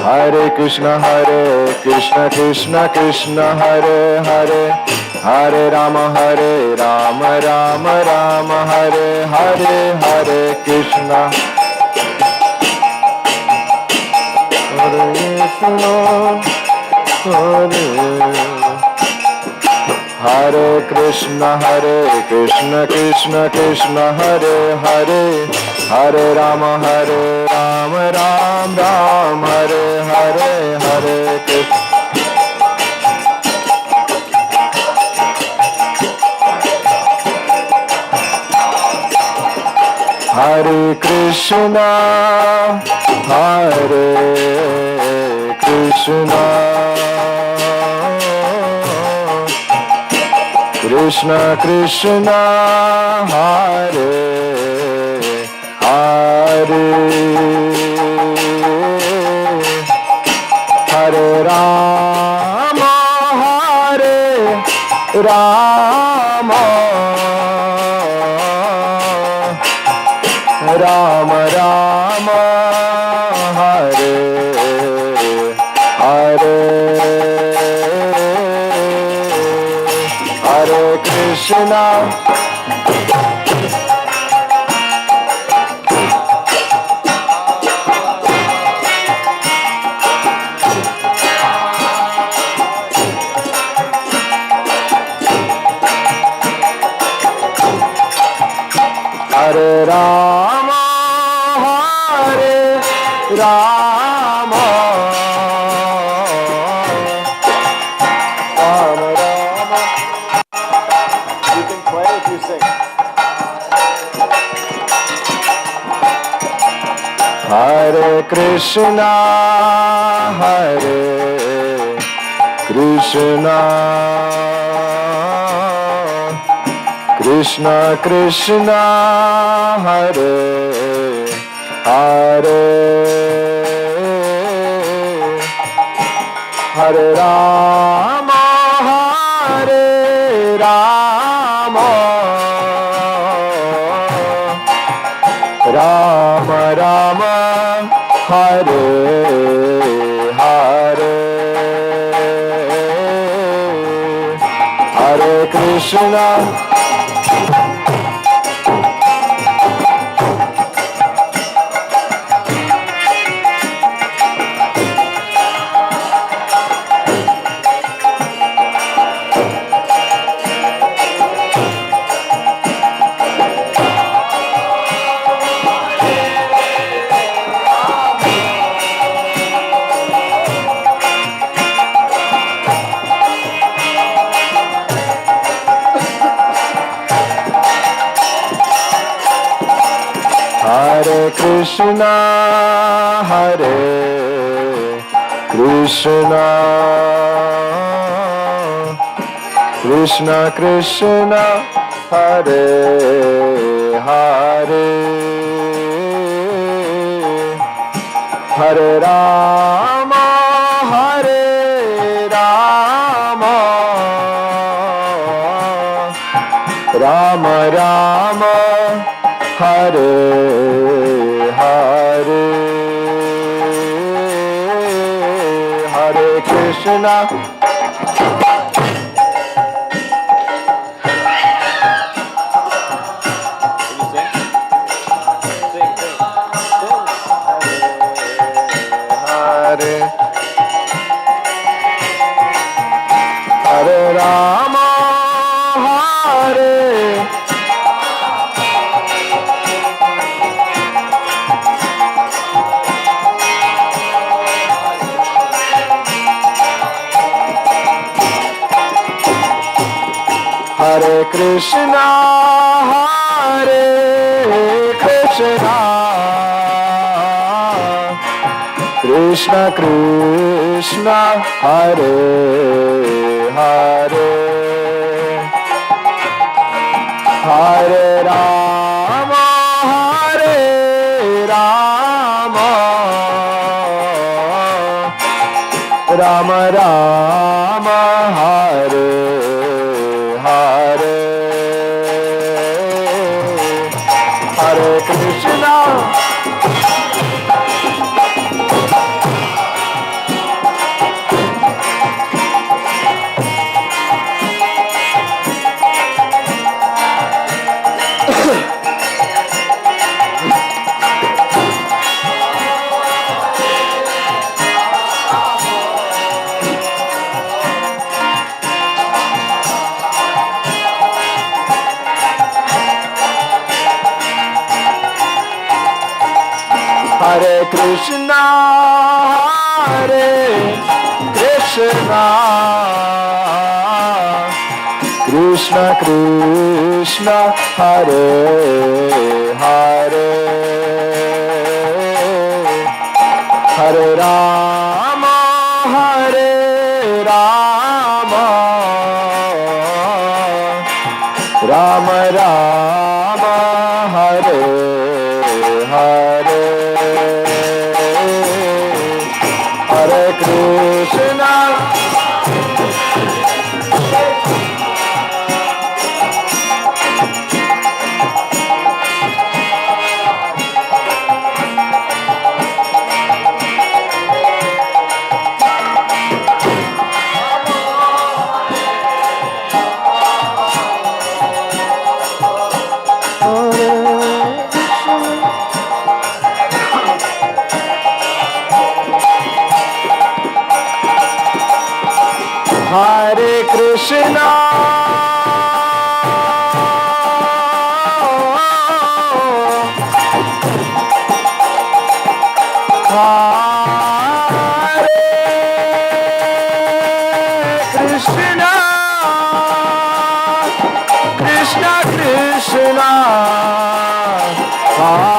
Hare Krishna, Krishna Krishna, Hare Hare, Hare Rama, Rama Rama, Hare Hare, Hare Krishna. Hare Krishna, Hare Krishna, Krishna Krishna, Hare Hare, Hare Rama, Rama Ram, Hare Hare, Hare Krishna. Hare Krishna, Hare Krishna, Krishna Krishna, Hare Hare, Hare Rama, Hare Rama, Rama Rama, Hare Hare, Hare Krishna. Hare Rama, Hare Rama, Rama Rama. You can play if you sing. Hare Krishna, Hare Krishna, Krishna Krishna, Hare Hare, Hare Rama, Hare Rama, Rama Rama, Hare Hare, Hare Krishna. Hare Krishna, Krishna Krishna Krishna Hare Hare Hare Rama Hare Rama Rama Rama Hare Hare Hare Krishna Hare Hare Rama Hare Hare Krishna Hare Krishna Krishna Krishna Hare Hare Hare Rama Hare Rama Rama Rama Hare Hare Hare Krishna Hare Krishna Hare Krishna Krishna Krishna Hare Hare Hare Rama Hare Rama Rama Rama Hare Hare Hare Krishna Hare Krishna Krishna Krishna Krishna Hare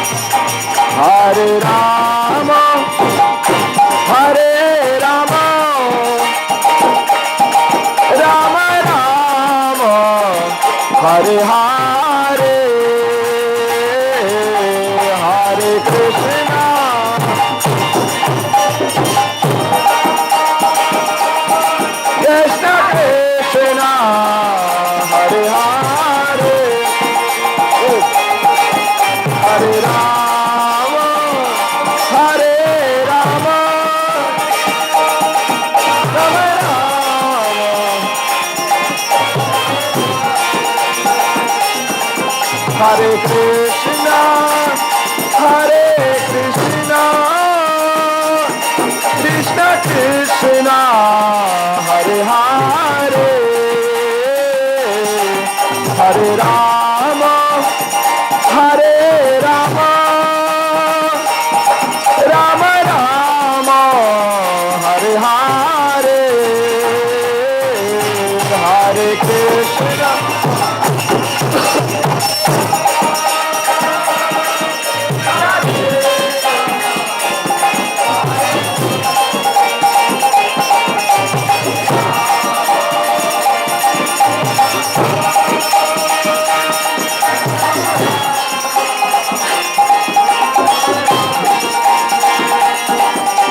Hare Hare Rama Hare Rama Rama Rama Hare Hare Hare Krishna Krishna Krishna Hare Hare Hare Rama Hare Rama Rama Rama Hare Krishna Hare Krishna Krishna Krishna Hare Hare Hare Rama Hare Rama Rama Rama Hare Hare Hare Krishna.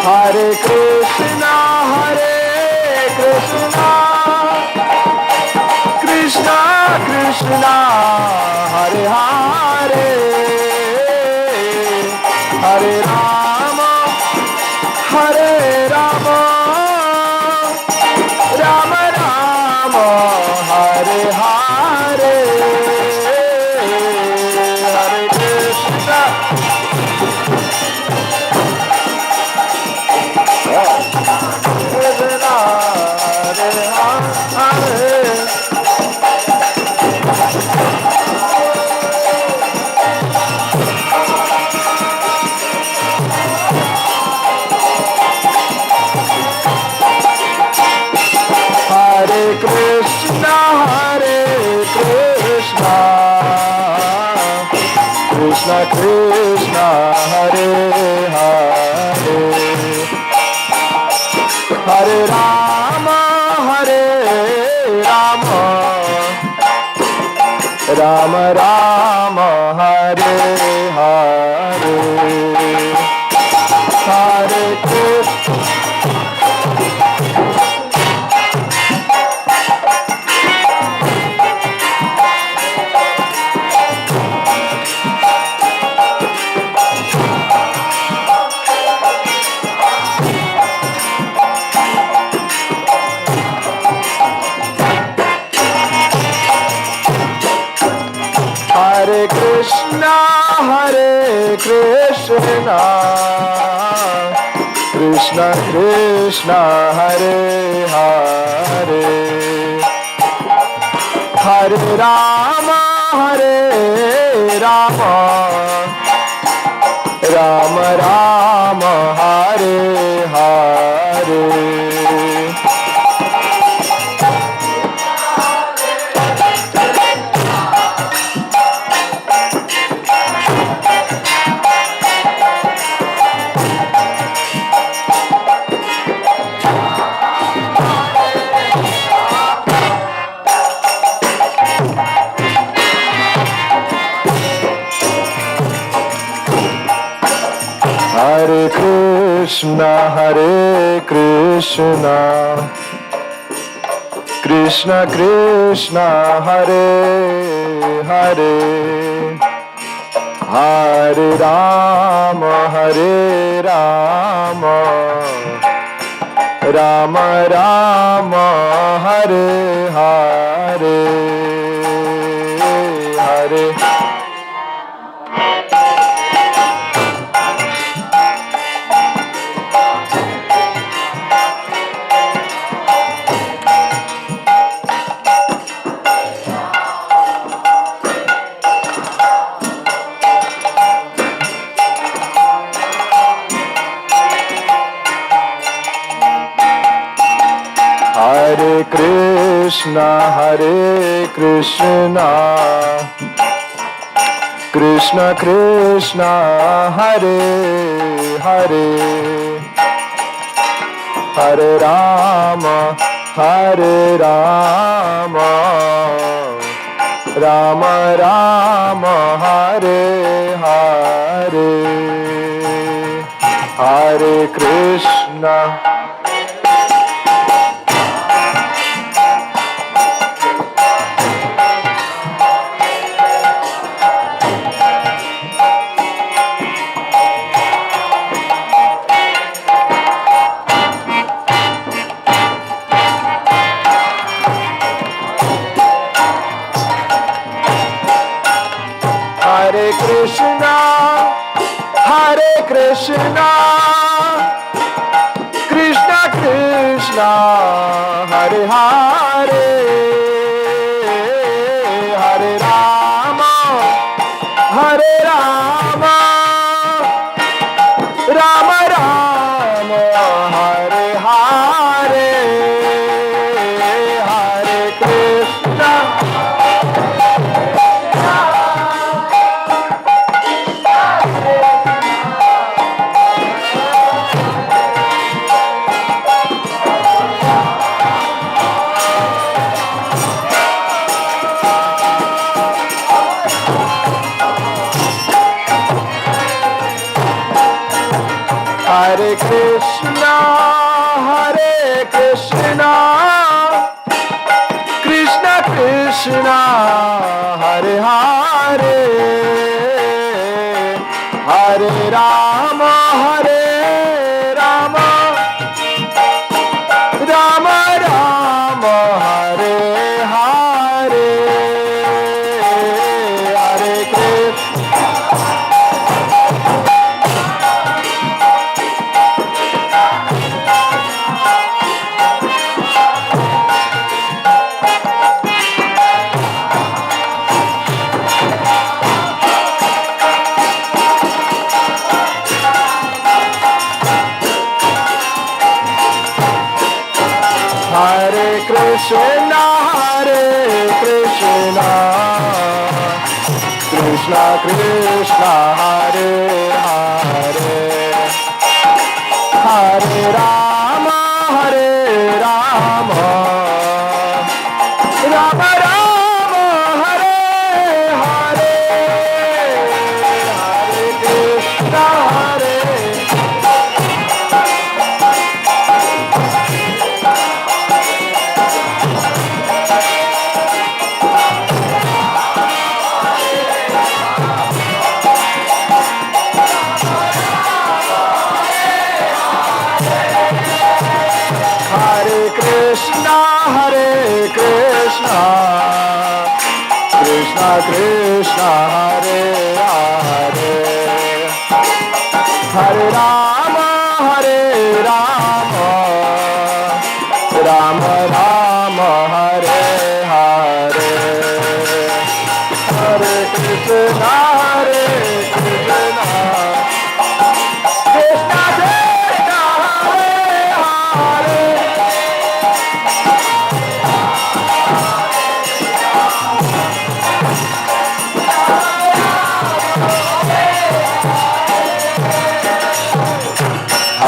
Hare Krishna, Krishna Krishna, Hare Hare, Hare Rama, Rama Rama, Hare Hare, Hare Krishna. Hare Krishna, Krishna Krishna, Hare Hare, Hare Rama, Rama Rama, Hare Hare, Hare Krishna. Hare Krishna, Krishna Krishna, Hare Hare, Hare Rama, Rama Rama, Hare Hare. Hare Krishna, Krishna Krishna, Hare Hare, Hare Rama, Rama Rama, Hare Hare, Hare. Hare Krishna, Krishna Krishna, Hare Hare, Hare Rama, Rama Rama, Hare Hare, Hare Krishna. Hare Krishna, Krishna Krishna, Hare Hare, Hare Rama, Rama Rama, Hare Hare, Hare Krishna. Krishna, Krishna Krishna, Hare Hare, Hare Rama, Rama Rama, Hare Hare, Hare Krishna. Hare Krishna, Krishna Krishna, Hare Hare, Hare Rama, Rama Rama, Hare Hare, Hare Krishna, Hare. Hare Krishna, Krishna Krishna, Hare Hare, Hare Rama, Rama Rama, Hare Hare, Hare Krishna, Krishna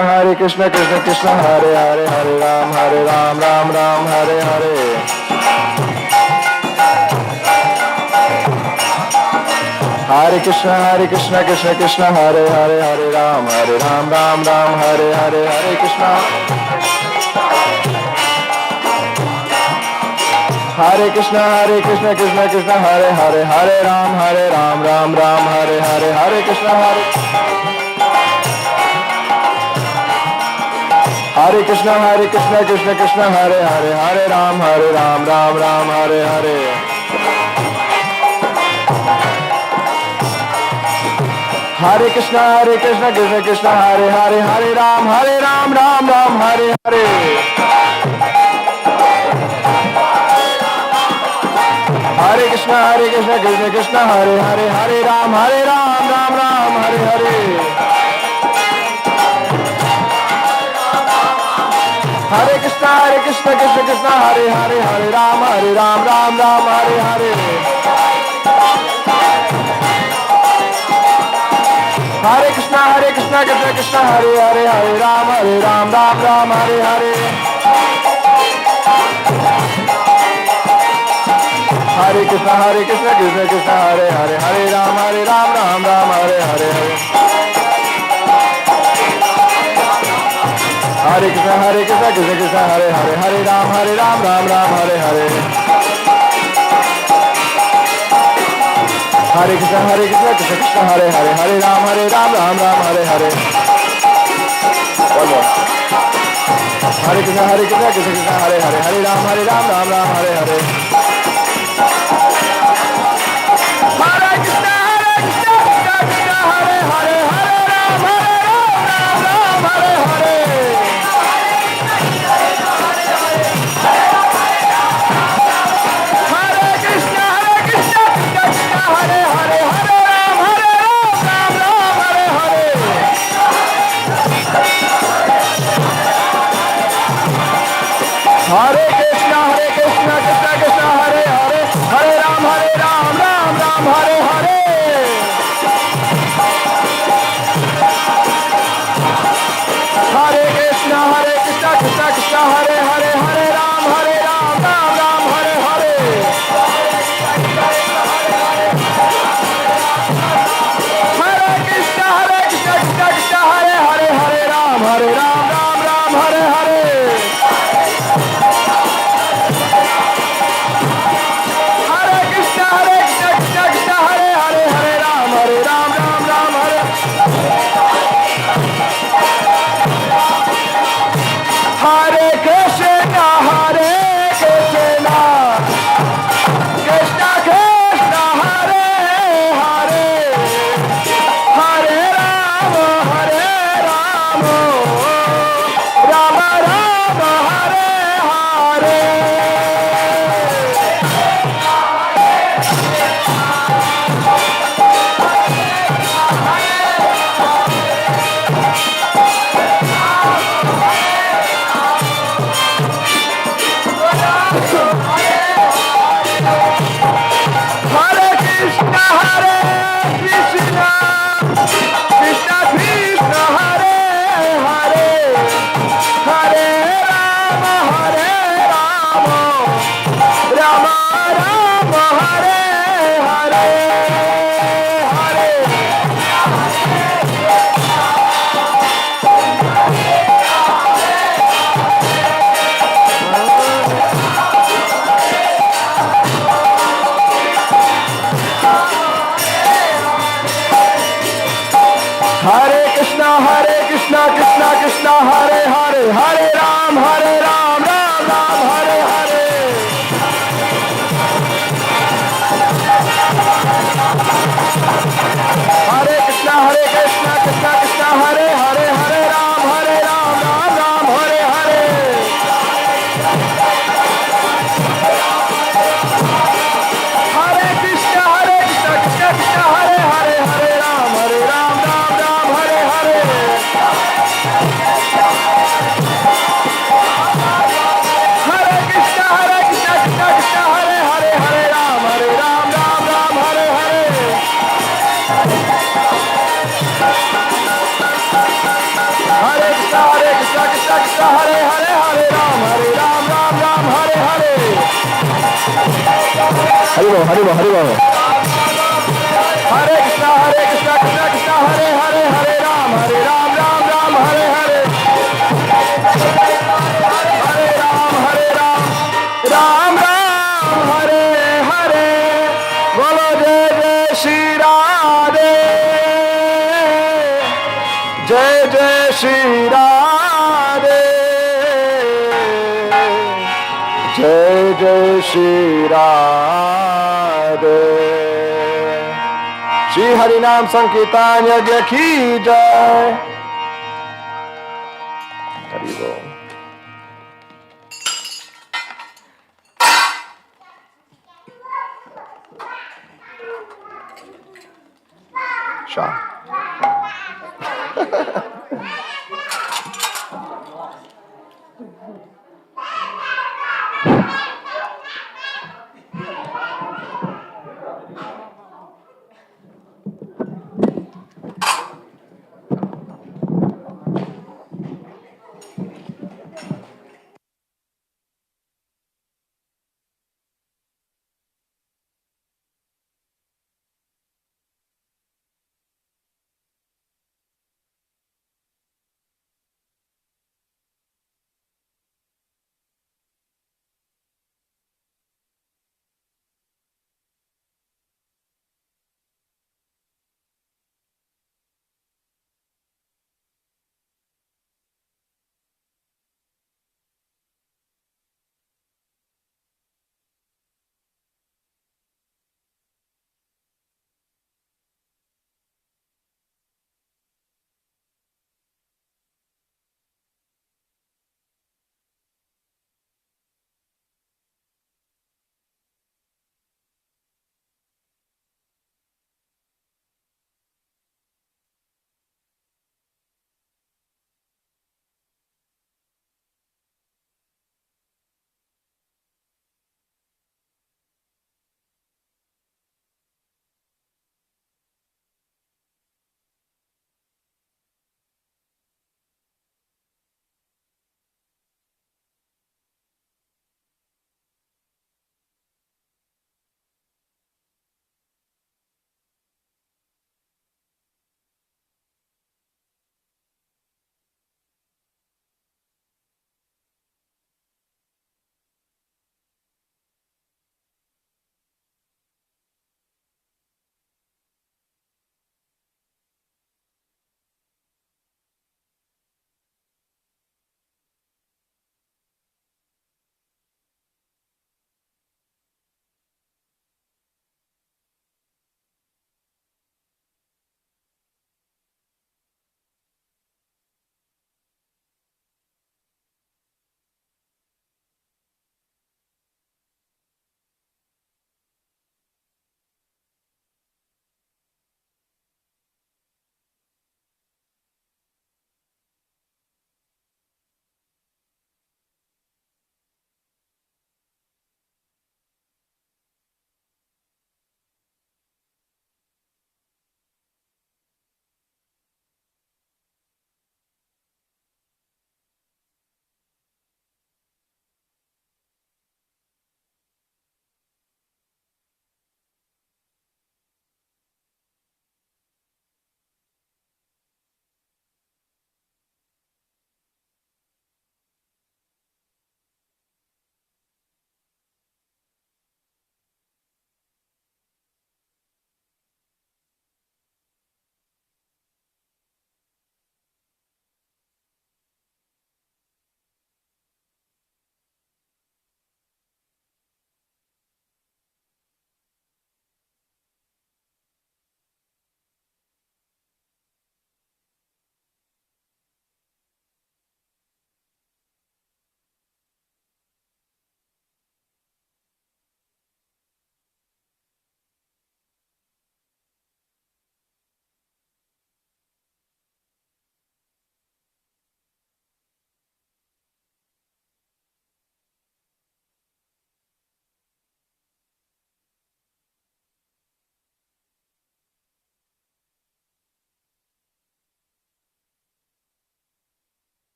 Krishna, Hare Hare. Hare Krishna, Krishna Krishna, Hare Hare, Hare Ram, Ram Ram, Hare Hare. Hare Krishna, Krishna Krishna, Hare Hare, Hare Ram, Ram Ram, Hare Hare, Hare Krishna. Hare Krishna, Krishna Krishna, Hare Hare, Hare Ram, Ram Ram, Hare Hare, Hare Krishna, Hare Krishna, Krishna Hare Hare, Hare Ram, Ram Ram, Hare Hare. Hare Krishna, Krishna Hare Hare, Hare Ram, Ram Ram, Hare Hare. Hare Krishna, Krishna Hare Hare, Hare Ram, Ram Ram, Hare Hare. Hare Krishna, Krishna Hare Hare, Hare Ram, Ram Ram, Hare Hare. Hare Krishna, Krishna Hare Hare, Hare Ram, Ram Ram, Hare Hare. Hare Krishna, Krishna Hare Hare, Hare Ram, Ram Ram, Hare Hare. Hare Krishna, Krishna Hare Hare, Hare Ram, Ram Ram, Hare Hare. Hare Krishna, Krishna Hare Hare, Hare Ram, Ram Ram, Hare Hare. One more. Hare Krishna, Krishna Hare Hare, Hare Ram, Ram Ram, Hare Hare. Hare Krishna, Krishna Hare Hare, Hare Ram, Ram Hare Hare. Hare Krishna, Krishna Hare Hare, Hare Ram, Ram Hare Hare. Hare Krishna, Krishna Hare Hare, Hare Ram, Ram Hare Hare. Hare Krishna, Krishna Hare Hare, Hare Ram, Ram Hare Hare. Hare Krishna, Krishna Hare Hare, Hare Hare Hare, Hare Krishna, Krishna Krishna, Hare Hare, Hare Ram, Ram Ram, Hare Hare. Hare Krishna, Krishna Krishna, Hare Hare, Hare Ram, Ram Ram, Hare Hare. Hare Krishna, Krishna Krishna, Hare Hare, Hare Ram, Ram Ram, Hare Hare. Hare Krishna, Krishna Krishna, Hare Hare, Hare Ram, Ram Hare Hare. Hare Krishna, Krishna Hare Hare, Hare Ram, Ram Hare Hare. Hare Bol, Hare Bol, Hare Bol. Hare Krishna, Krishna Hare Hare, Hare Ram, Ram Hare Hare. Hare Ram, Ram Hare Hare. Bolo Jai Jai Shri Radhe, Jai Jai Shri Radhe, Jai Jai Shri Radhe. Shri Harinam Sankirtan Yajna Ki Jai. Hari Bol. Shah.